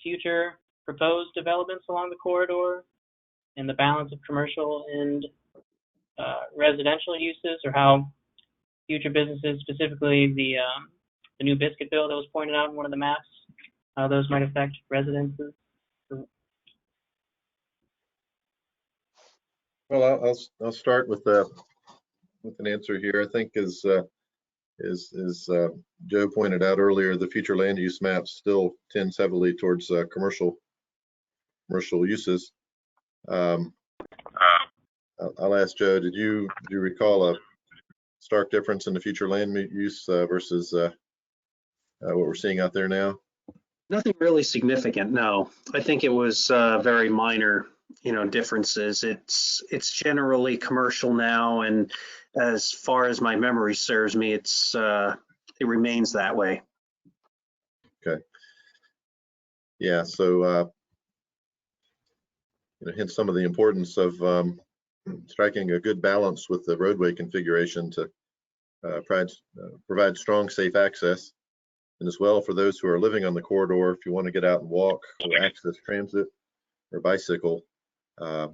future proposed developments along the corridor and the balance of commercial and residential uses, or how future businesses, specifically the new Biscuitville that was pointed out in one of the maps, how those might affect residences. Well, I'll start with an answer here. I think as Joe pointed out earlier, the future land use map still tends heavily towards commercial uses. I'll ask Joe, did you recall a stark difference in the future land use versus what we're seeing out there now? Nothing really significant, no. I think it was very minor, differences. It's generally commercial now, and as far as my memory serves me, it remains that way. Okay. Yeah. So hence some of the importance of striking a good balance with the roadway configuration to provide strong, safe access. And as well, for those who are living on the corridor, if you want to get out and walk or access transit or bicycle, uh,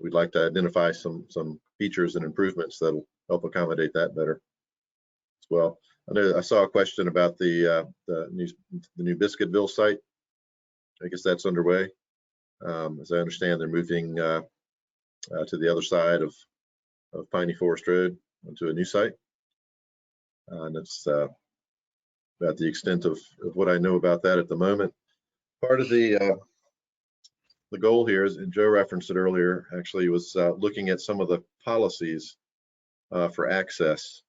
we'd like to identify some features and improvements that'll help accommodate that better as well. I know I saw a question about the new Biscuitville site. I guess that's underway. As I understand, they're moving to the other side of Piney Forest Road onto a new site. And that's about the extent of what I know about that at the moment. Part of the goal here, is, and Joe referenced it earlier, actually was looking at some of the policies for access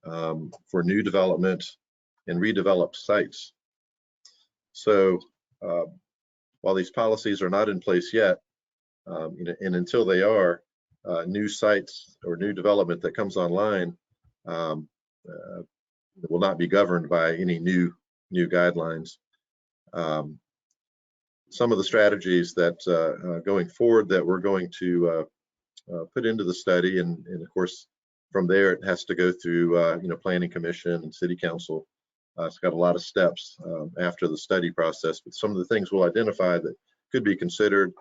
for new development and redeveloped sites. So while these policies are not in place yet, and until they are, new sites or new development that comes online will not be governed by any new guidelines. Some of the strategies that going forward that we're going to put into the study, and of course from there it has to go through Planning Commission and City Council. It's got a lot of steps after the study process, but some of the things we'll identify that could be considered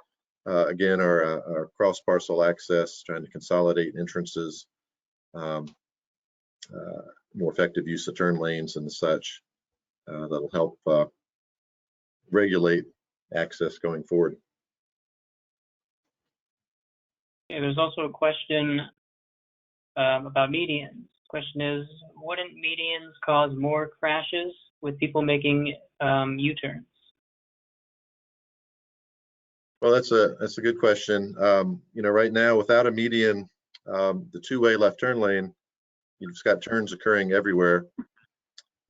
again are cross parcel access, trying to consolidate entrances, more effective use of turn lanes and such. That'll help regulate access going forward. Okay, there's also a question about medians. Question is, wouldn't medians cause more crashes with people making U-turns? Well, that's a good question. Right now, without a median, the two-way left turn lane, you've just got turns occurring everywhere.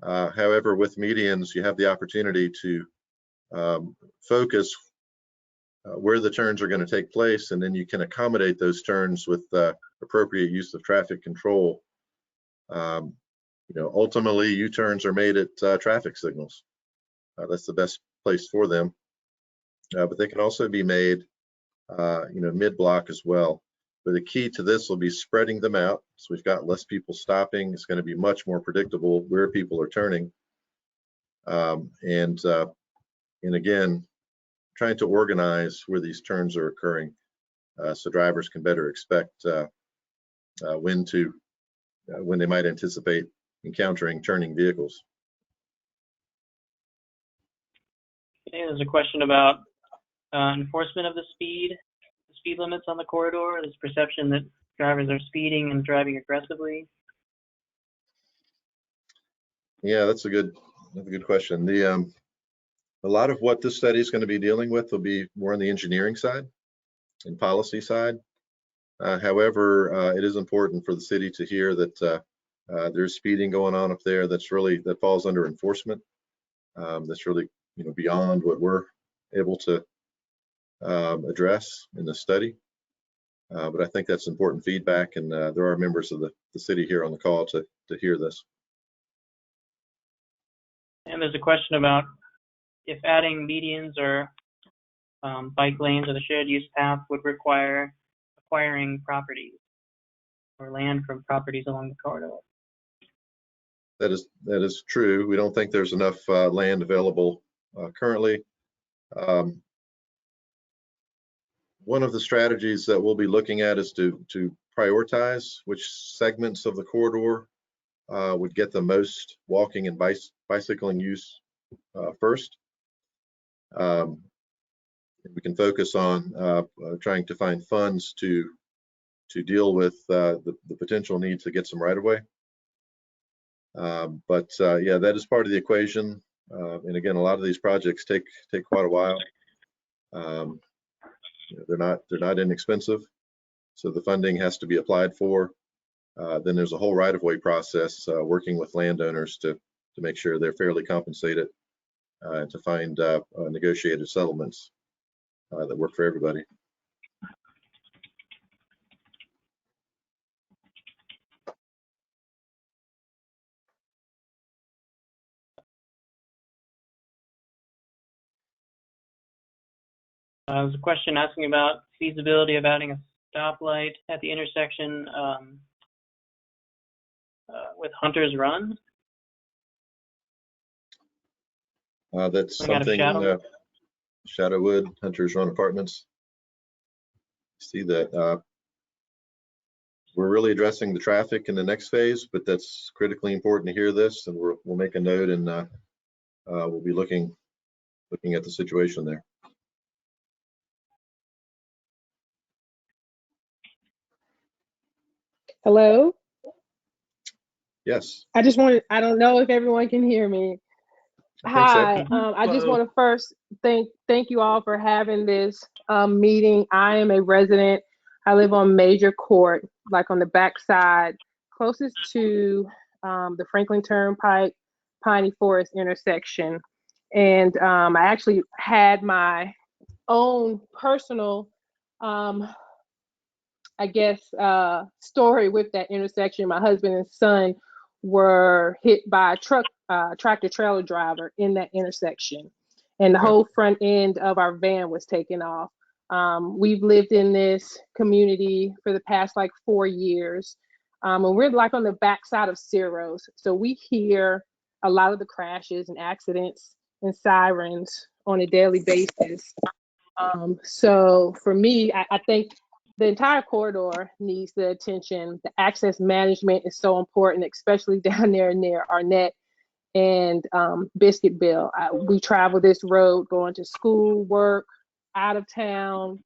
However, with medians, you have the opportunity to focus where the turns are going to take place, and then you can accommodate those turns with appropriate use of traffic control. Ultimately, U-turns are made at traffic signals. That's the best place for them. But they can also be made, mid-block as well. But the key to this will be spreading them out. So we've got less people stopping. It's going to be much more predictable where people are turning. And again, trying to organize where these turns are occurring so drivers can better expect when they might anticipate encountering turning vehicles. Okay, there's a question about enforcement of the speed limits on the corridor. There's perception that drivers are speeding and driving aggressively. Yeah, that's a good question. A lot of what this study is going to be dealing with will be more on the engineering side and policy side. However, it is important for the city to hear that there's speeding going on up there that falls under enforcement. That's really beyond what we're able to address in the study. But I think that's important feedback, and there are members of the city here on the call to hear this. And there's a question about if adding medians or bike lanes or the shared use path would require acquiring properties or land from properties along the corridor. That is true. We don't think there's enough land available currently. One of the strategies that we'll be looking at is to prioritize which segments of the corridor would get the most walking and bicycling use first. We can focus on trying to find funds to deal with the potential need to get some right of way. But yeah, that is part of the equation. And again, a lot of these projects take quite a while. They're not inexpensive, so the funding has to be applied for. Then there's a whole right of way process working with landowners to make sure they're fairly compensated and to find negotiated settlements that work for everybody. There's a question asking about feasibility of adding a stoplight at the intersection with Hunter's Run. That's Coming out of something. Shadow? Shadowwood, Hunters Run Apartments. See that we're really addressing the traffic in the next phase, but that's critically important to hear this, and we'll make a note, and we'll be looking at the situation there. Hello? Yes. I don't know if everyone can hear me. I think so. Hi, I just want to first thank you all for having this meeting. I am a resident. I live on Major Court, like on the backside, closest to the Franklin Turnpike, Piney Forest intersection. And I actually had my own personal, I guess, story with that intersection. My husband and son were hit by a tractor trailer driver in that intersection, and the whole front end of our van was taken off. We've lived in this community for the past like 4 years, and we're like on the backside of Ciro's, so we hear a lot of the crashes and accidents and sirens on a daily basis. So for me, I think the entire corridor needs the attention. The access management is so important, especially down there near Arnett and Biscuitville. We travel this road going to school, work, out of town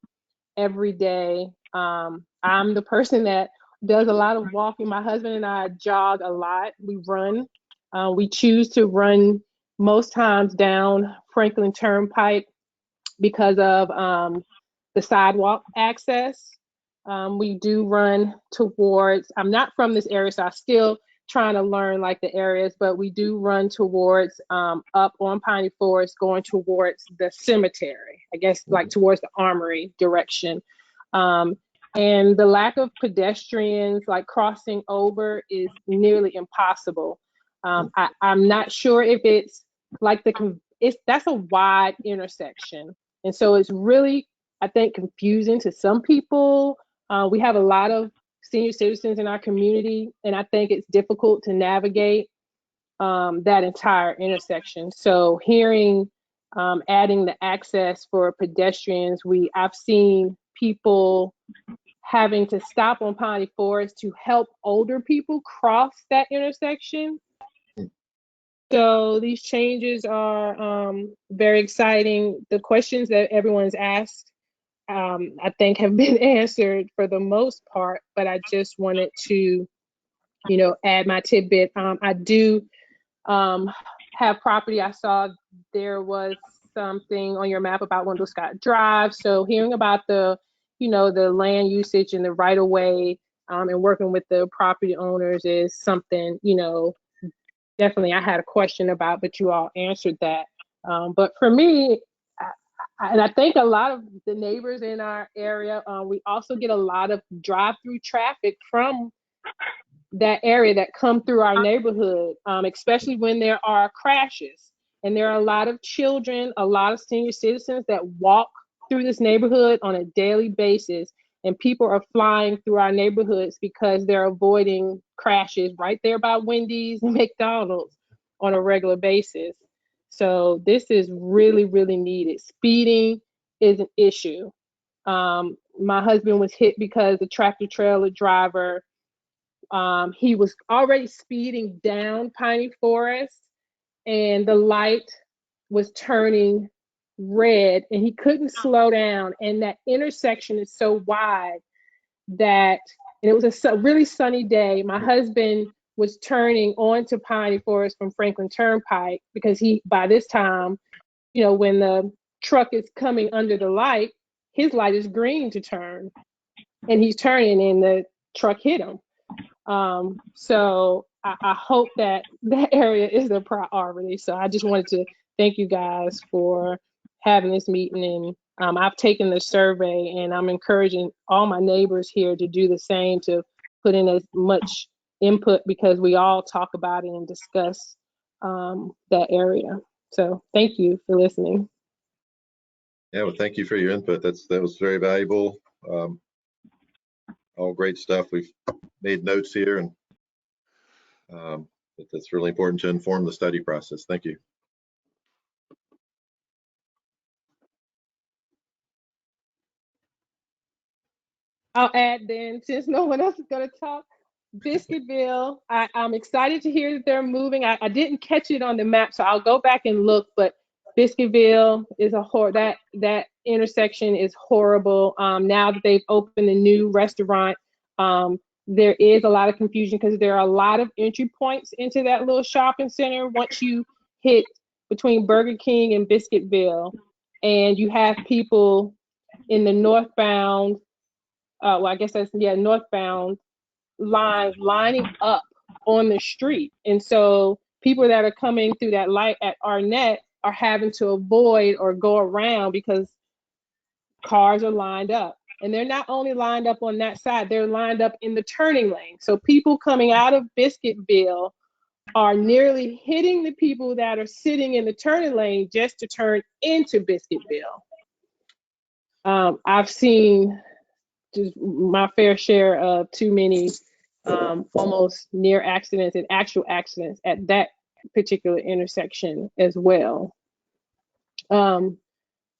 every day. I'm the person that does a lot of walking. My husband and I jog a lot. We run. We choose to run most times down Franklin Turnpike because of the sidewalk access. We do run towards, I'm not from this area, so I'm still trying to learn like the areas, but we do run towards up on Piney Forest, going towards the cemetery, I guess like towards the Armory direction. And the lack of pedestrians like crossing over is nearly impossible. I'm not sure if it's like that's a wide intersection. And so it's really, I think, confusing to some people. We have a lot of senior citizens in our community, and I think it's difficult to navigate that entire intersection. So hearing adding the access for pedestrians, I've seen people having to stop on Piney Forest to help older people cross that intersection. So these changes are very exciting. The questions that everyone's asked, I think, have been answered for the most part, but I just wanted to, add my tidbit. I do have property. I saw there was something on your map about Wendell Scott Drive. So hearing about the land usage and the right of way and working with the property owners is something, definitely I had a question about, but you all answered that. But for me, and I think a lot of the neighbors in our area, we also get a lot of drive-through traffic from that area that come through our neighborhood, especially when there are crashes. And there are a lot of children, a lot of senior citizens that walk through this neighborhood on a daily basis. And people are flying through our neighborhoods because they're avoiding crashes right there by Wendy's and McDonald's on a regular basis. So this is really, really needed. Speeding is an issue. My husband was hit because the tractor trailer driver, he was already speeding down Piney Forest and the light was turning red and he couldn't slow down. And that intersection is so wide and it was a really sunny day. My husband was turning onto Piney Forest from Franklin Turnpike because by this time, when the truck is coming under the light, his light is green to turn and he's turning and the truck hit him. So I hope that area is a priority. So I just wanted to thank you guys for having this meeting. And I've taken the survey and I'm encouraging all my neighbors here to do the same, to put in as much input because we all talk about it and discuss that area. So thank you for listening. Yeah, well, thank you for your input. That was very valuable. All great stuff. We've made notes here, and that's really important to inform the study process. Thank you. I'll add then, since no one else is going to talk, Biscuitville, I'm excited to hear that they're moving. I didn't catch it on the map, so I'll go back and look, but Biscuitville is that intersection is horrible. Now that they've opened a new restaurant, there is a lot of confusion because there are a lot of entry points into that little shopping center once you hit between Burger King and Biscuitville, and you have people in the northbound, well, I guess that's, yeah, northbound lines lining up on the street. And so people that are coming through that light at Arnett are having to avoid or go around because cars are lined up. And they're not only lined up on that side, they're lined up in the turning lane. So people coming out of Biscuitville are nearly hitting the people that are sitting in the turning lane just to turn into Biscuitville. I've seen just my fair share of too many almost near accidents and actual accidents at that particular intersection as well.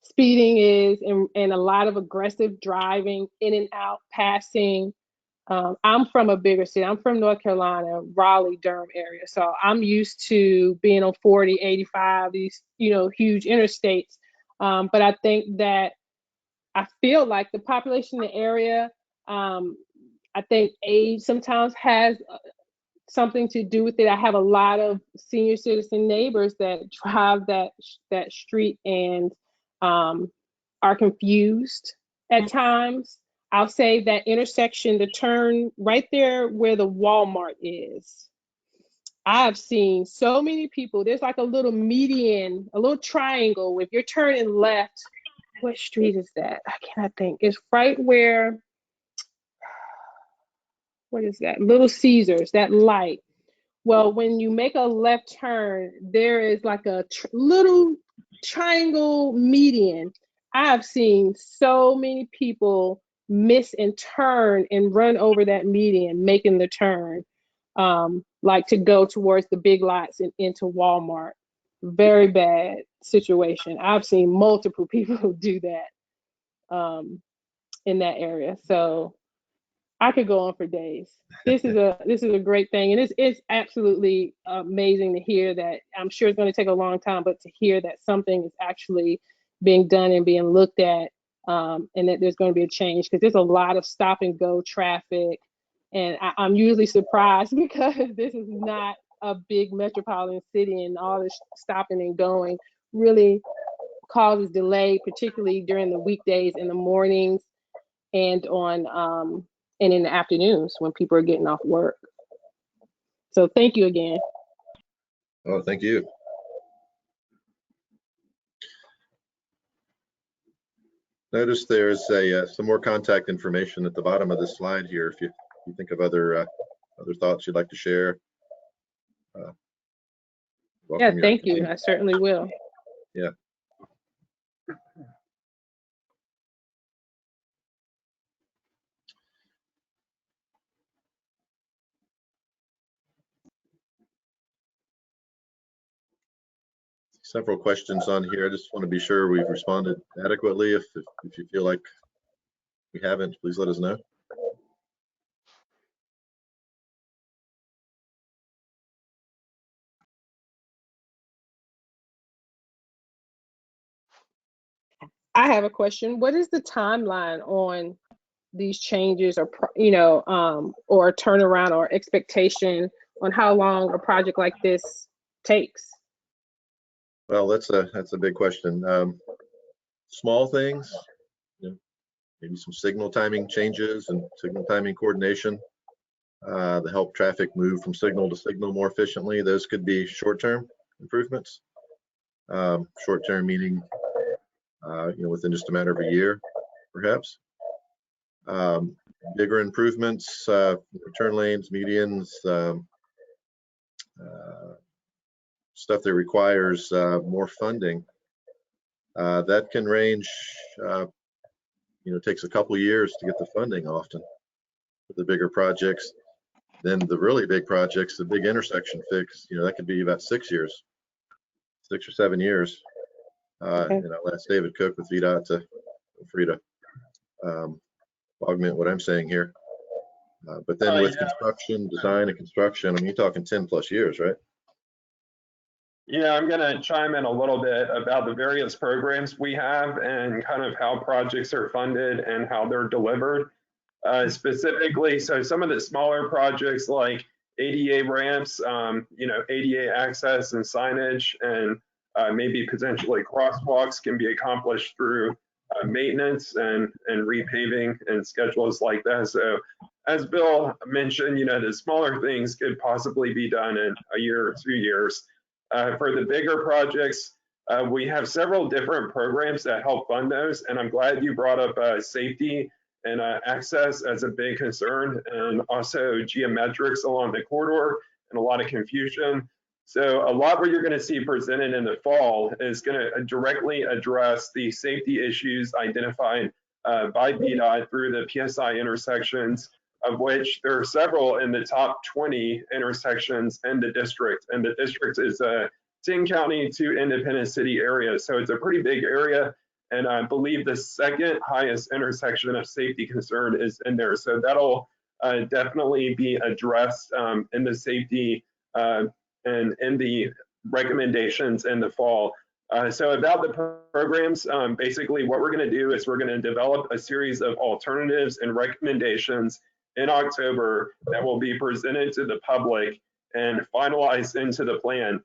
Speeding is, and a lot of aggressive driving, in and out, passing. I'm from a bigger city. I'm from North Carolina, Raleigh, Durham area. So I'm used to being on 40, 85, these, huge interstates. But I think that I feel like the population in the area, I think age sometimes has something to do with it. I have a lot of senior citizen neighbors that drive that street and are confused at times. I'll say that intersection, the turn right there where the Walmart is. I've seen so many people, there's like a little median, a little triangle. If you're turning left, what street is that? I cannot think. It's right where, what is that? Little Caesars, that light. Well, when you make a left turn, there is like a little triangle median. I've seen so many people miss and turn and run over that median, making the turn, like to go towards the big lots and into Walmart. Very bad situation. I've seen multiple people do that in that area. So I could go on for days. This is a great thing, and it's absolutely amazing to hear that. I'm sure it's going to take a long time, but to hear that something is actually being done and being looked at, and that there's going to be a change, because there's a lot of stop and go traffic, and I'm usually surprised because this is not a big metropolitan city, and all this stopping and going really causes delay, particularly during the weekdays in the mornings and on and in the afternoons when people are getting off work. So thank you again. Oh, thank you. Notice there's some more contact information at the bottom of this slide here. If you think of other thoughts you'd like to share. Yeah, thank you. I certainly will. Yeah. Several questions on here. I just want to be sure we've responded adequately. If you feel like we haven't, please let us know. I have a question. What is the timeline on these changes, or or turnaround or expectation on how long a project like this takes? Well, that's a big question. Small things, maybe some signal timing changes and signal timing coordination to help traffic move from signal to signal more efficiently. Those could be short-term improvements. Short-term meaning, within just a matter of a year, perhaps. Bigger improvements, turn lanes, medians, stuff that requires more funding. That can range, takes a couple years to get the funding often for the bigger projects. Then the really big projects, the big intersection fix, that could be about 6 years, 6 or 7 years. Okay. I'll ask David Cook with VDOT to feel free to augment what I'm saying here. But then with construction, design and construction, I mean, you're talking 10+ years, right? Yeah, I'm going to chime in a little bit about the various programs we have and kind of how projects are funded and how they're delivered. Specifically, so some of the smaller projects like ADA ramps, ADA access and signage, and maybe potentially crosswalks can be accomplished through maintenance and repaving and schedules like that. So as Bill mentioned, the smaller things could possibly be done in a year or 2 years. For the bigger projects, we have several different programs that help fund those. And I'm glad you brought up safety and access as a big concern, and also geometrics along the corridor and a lot of confusion. So a lot what you're going to see presented in the fall is going to directly address the safety issues identified by VDOT through the PSI intersections, of which there are several in the top 20 intersections in the district. And the district is a 10-county, 2 independent city area. So it's a pretty big area. And I believe the second highest intersection of safety concern is in there. So that'll definitely be addressed in the safety and in the recommendations in the fall. So about the programs, basically what we're going to do is we're going to develop a series of alternatives and recommendations in October that will be presented to the public and finalized into the plan.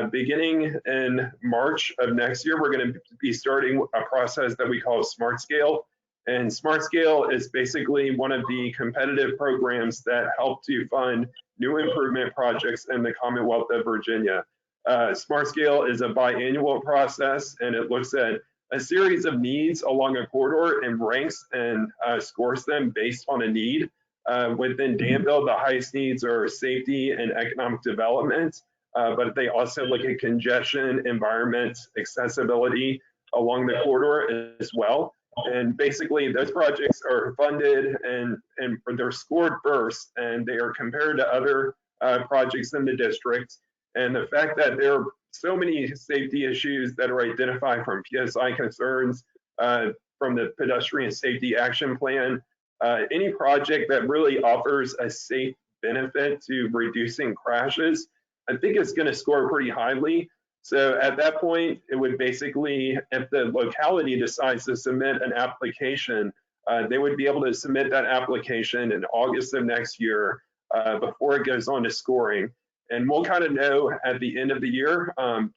Beginning in March of next year, we're going to be starting a process that we call Smart Scale. And Smart Scale is basically one of the competitive programs that help to fund new improvement projects in the Commonwealth of Virginia. Smart Scale is a biannual process, and it looks at a series of needs along a corridor and ranks and scores them based on a need. Within Danville, the highest needs are safety and economic development. But they also look at congestion, environment, accessibility along the corridor as well. And basically those projects are funded and they're scored first, and they are compared to other projects in the district. And the fact that there are so many safety issues that are identified from PSI concerns, from the pedestrian safety action plan, any project that really offers a safe benefit to reducing crashes, I think it's going to score pretty highly. So at that point, it would basically, if the locality decides to submit an application, they would be able to submit that application in August of next year before it goes on to scoring. And we'll kind of know at the end of the year,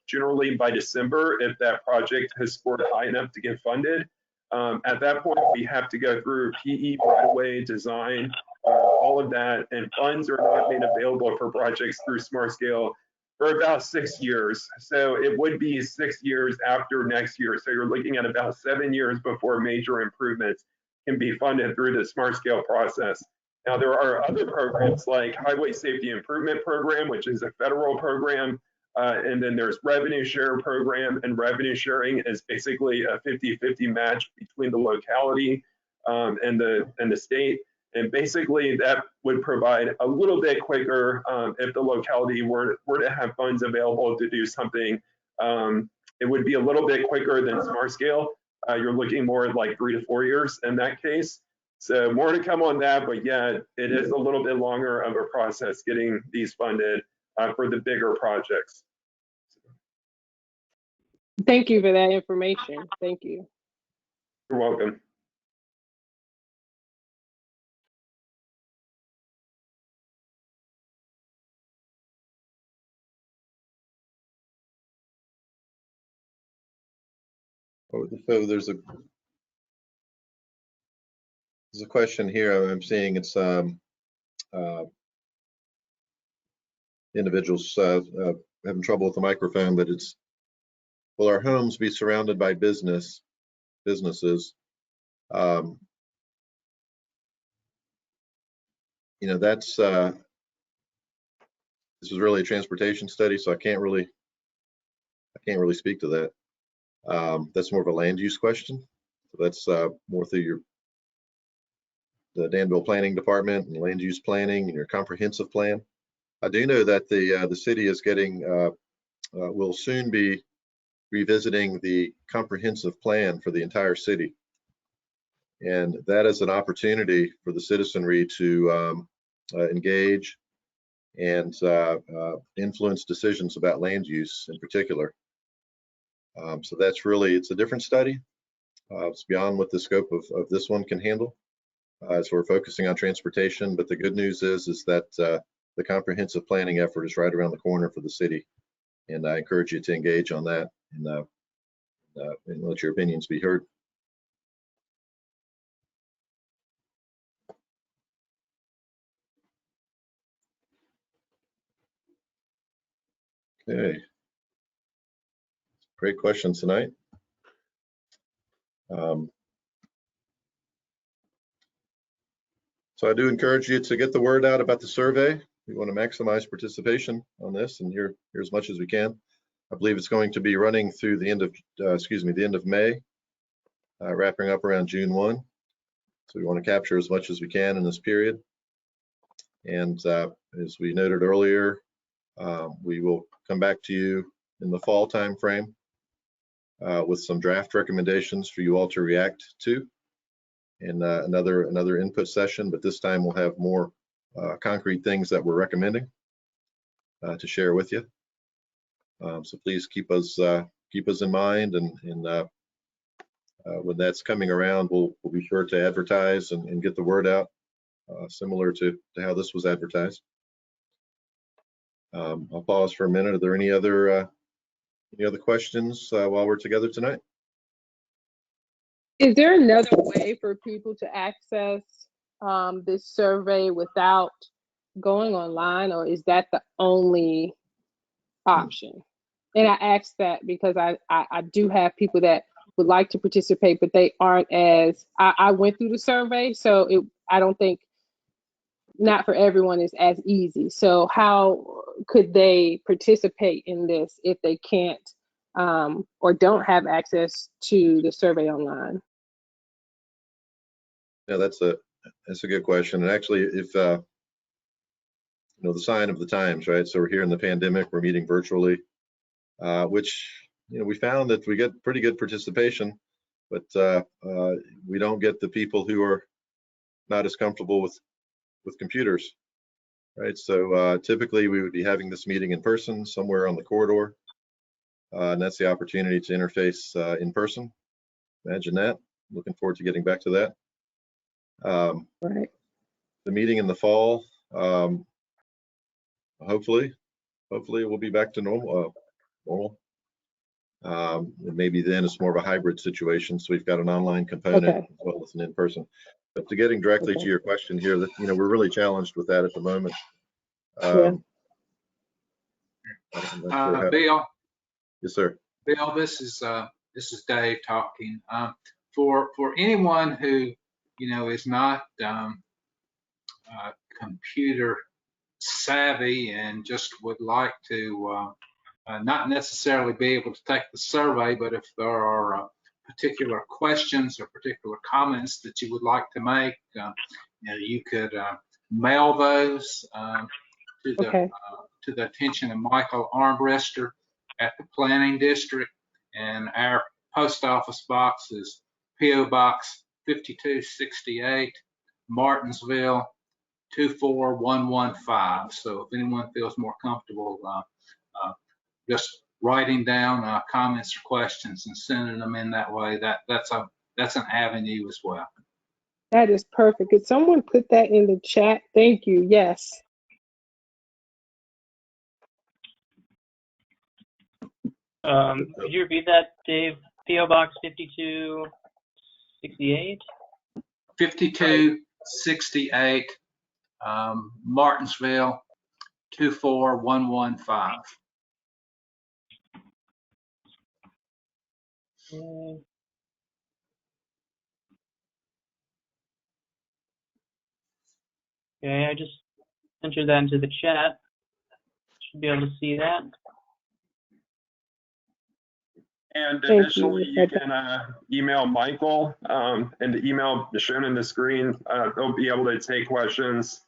generally by December, if that project has scored high enough to get funded. At that point, we have to go through PE right-of-way design, all of that, and funds are not made available for projects through Smart Scale for about 6 years. So it would be 6 years after next year. So you're looking at about 7 years before major improvements can be funded through the Smart Scale process. Now, there are other programs like Highway Safety Improvement Program, which is a federal program. And then there's revenue share program, and revenue sharing is basically a 50-50 match between the locality and the state. And basically that would provide a little bit quicker if the locality were to have funds available to do something. It would be a little bit quicker than Smart Scale. You're looking more at like 3 to 4 years in that case. So more to come on that, but yeah, it is a little bit longer of a process getting these funded for the bigger projects. Thank you for that information. Thank you. You're welcome. So there's a question here I'm seeing. It's individuals having trouble with the microphone, but it's, will our homes be surrounded by businesses? That's this is really a transportation study, so I can't really speak to that. That's more of a land use question. So that's more through the Danville Planning Department and land use planning and your comprehensive plan. I do know that the city is getting will soon be revisiting the comprehensive plan for the entire city. And that is an opportunity for the citizenry to engage and influence decisions about land use in particular. So that's really, it's a different study. It's beyond what the scope of this one can handle. So we're focusing on transportation, but the good news is that the comprehensive planning effort is right around the corner for the city. And I encourage you to engage on that and let your opinions be heard. Okay. Great questions tonight. So I do encourage you to get the word out about the survey. We want to maximize participation on this and hear as much as we can. I believe it's going to be running through the end of, the end of May, wrapping up around June 1. So we want to capture as much as we can in this period. And as we noted earlier, we will come back to you in the fall timeframe with some draft recommendations for you all to react to in another input session, but this time we'll have more concrete things that we're recommending to share with you. So please keep us in mind, and when that's coming around, we'll be sure to advertise and get the word out, similar to how this was advertised. I'll pause for a minute. Are there any other questions while we're together tonight? Is there another way for people to access this survey without going online, or is that the only option? And I ask that because I do have people that would like to participate, but they aren't as, I went through the survey, so I don't think, not for everyone is as easy. So how could they participate in this if they can't or don't have access to the survey online? Yeah, that's a good question. And actually, if the sign of the times, right? So we're here in the pandemic, we're meeting virtually, which we found that we get pretty good participation, but we don't get the people who are not as comfortable with computers, right? So typically we would be having this meeting in person somewhere on the corridor, and that's the opportunity to interface in person. Imagine that. Looking forward to getting back to that. Right. The meeting in the fall, hopefully we'll be back to normal. And maybe then it's more of a hybrid situation, so we've got an online component as well as an in-person. But to getting directly to your question here, that we're really challenged with that at the moment. Bill. Yes, sir. Bill, this is Dave talking. For anyone who is not computer savvy and just would like to not necessarily be able to take the survey, but if there are particular questions or particular comments that you would like to make, you could mail those to the attention of Michael Armbruster at the Planning District, and our post office box is P.O. Box 5268, Martinsville 24115. So if anyone feels more comfortable just writing down comments or questions and sending them in that way, that's an avenue as well. That is perfect. Could someone put that in the chat? Thank you. Yes. Could you repeat that, Dave? P.O. Box 5268? 5268, Martinsville 24115. Okay, I just entered that into the chat. Should be able to see that. And additionally, you can email Michael, and the email shown in the screen. They'll be able to take questions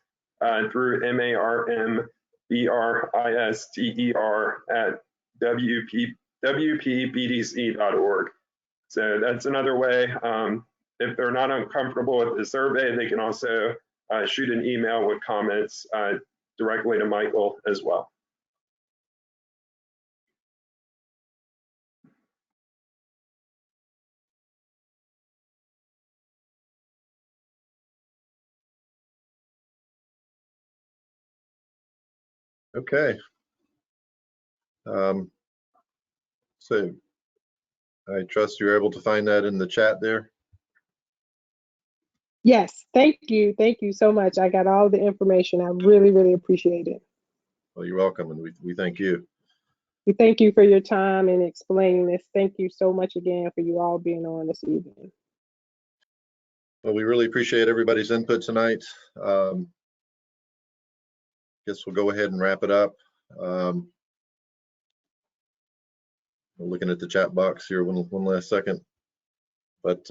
through marmbrister@wpbdc.org. So that's another way if they're not uncomfortable with the survey, they can also shoot an email with comments directly to Michael as well. Okay. So I trust you're able to find that in the chat there. Yes, thank you. Thank you so much. I got all the information. I really, really appreciate it. Well, you're welcome, and we thank you. We thank you for your time and explaining this. Thank you so much again for you all being on this evening. Well, we really appreciate everybody's input tonight. Guess we'll go ahead and wrap it up. We're looking at the chat box here one last second. But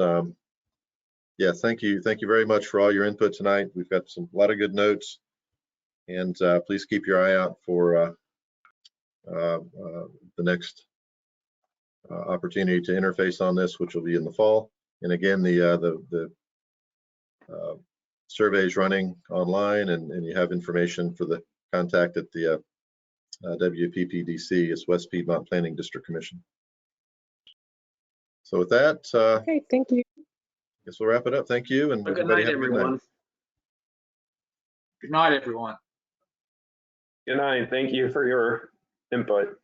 yeah, thank you very much for all your input tonight. We've got a lot of good notes, and please keep your eye out for the next opportunity to interface on this, which will be in the fall. And again, the survey is running online, and you have information for the contact at the WPPDC, it's West Piedmont Planning District Commission. So with that, Okay, thank you. I guess we'll wrap it up. Thank you, and Good everybody night, have a good night. everyone. Good night, everyone. Good night. Thank you for your input.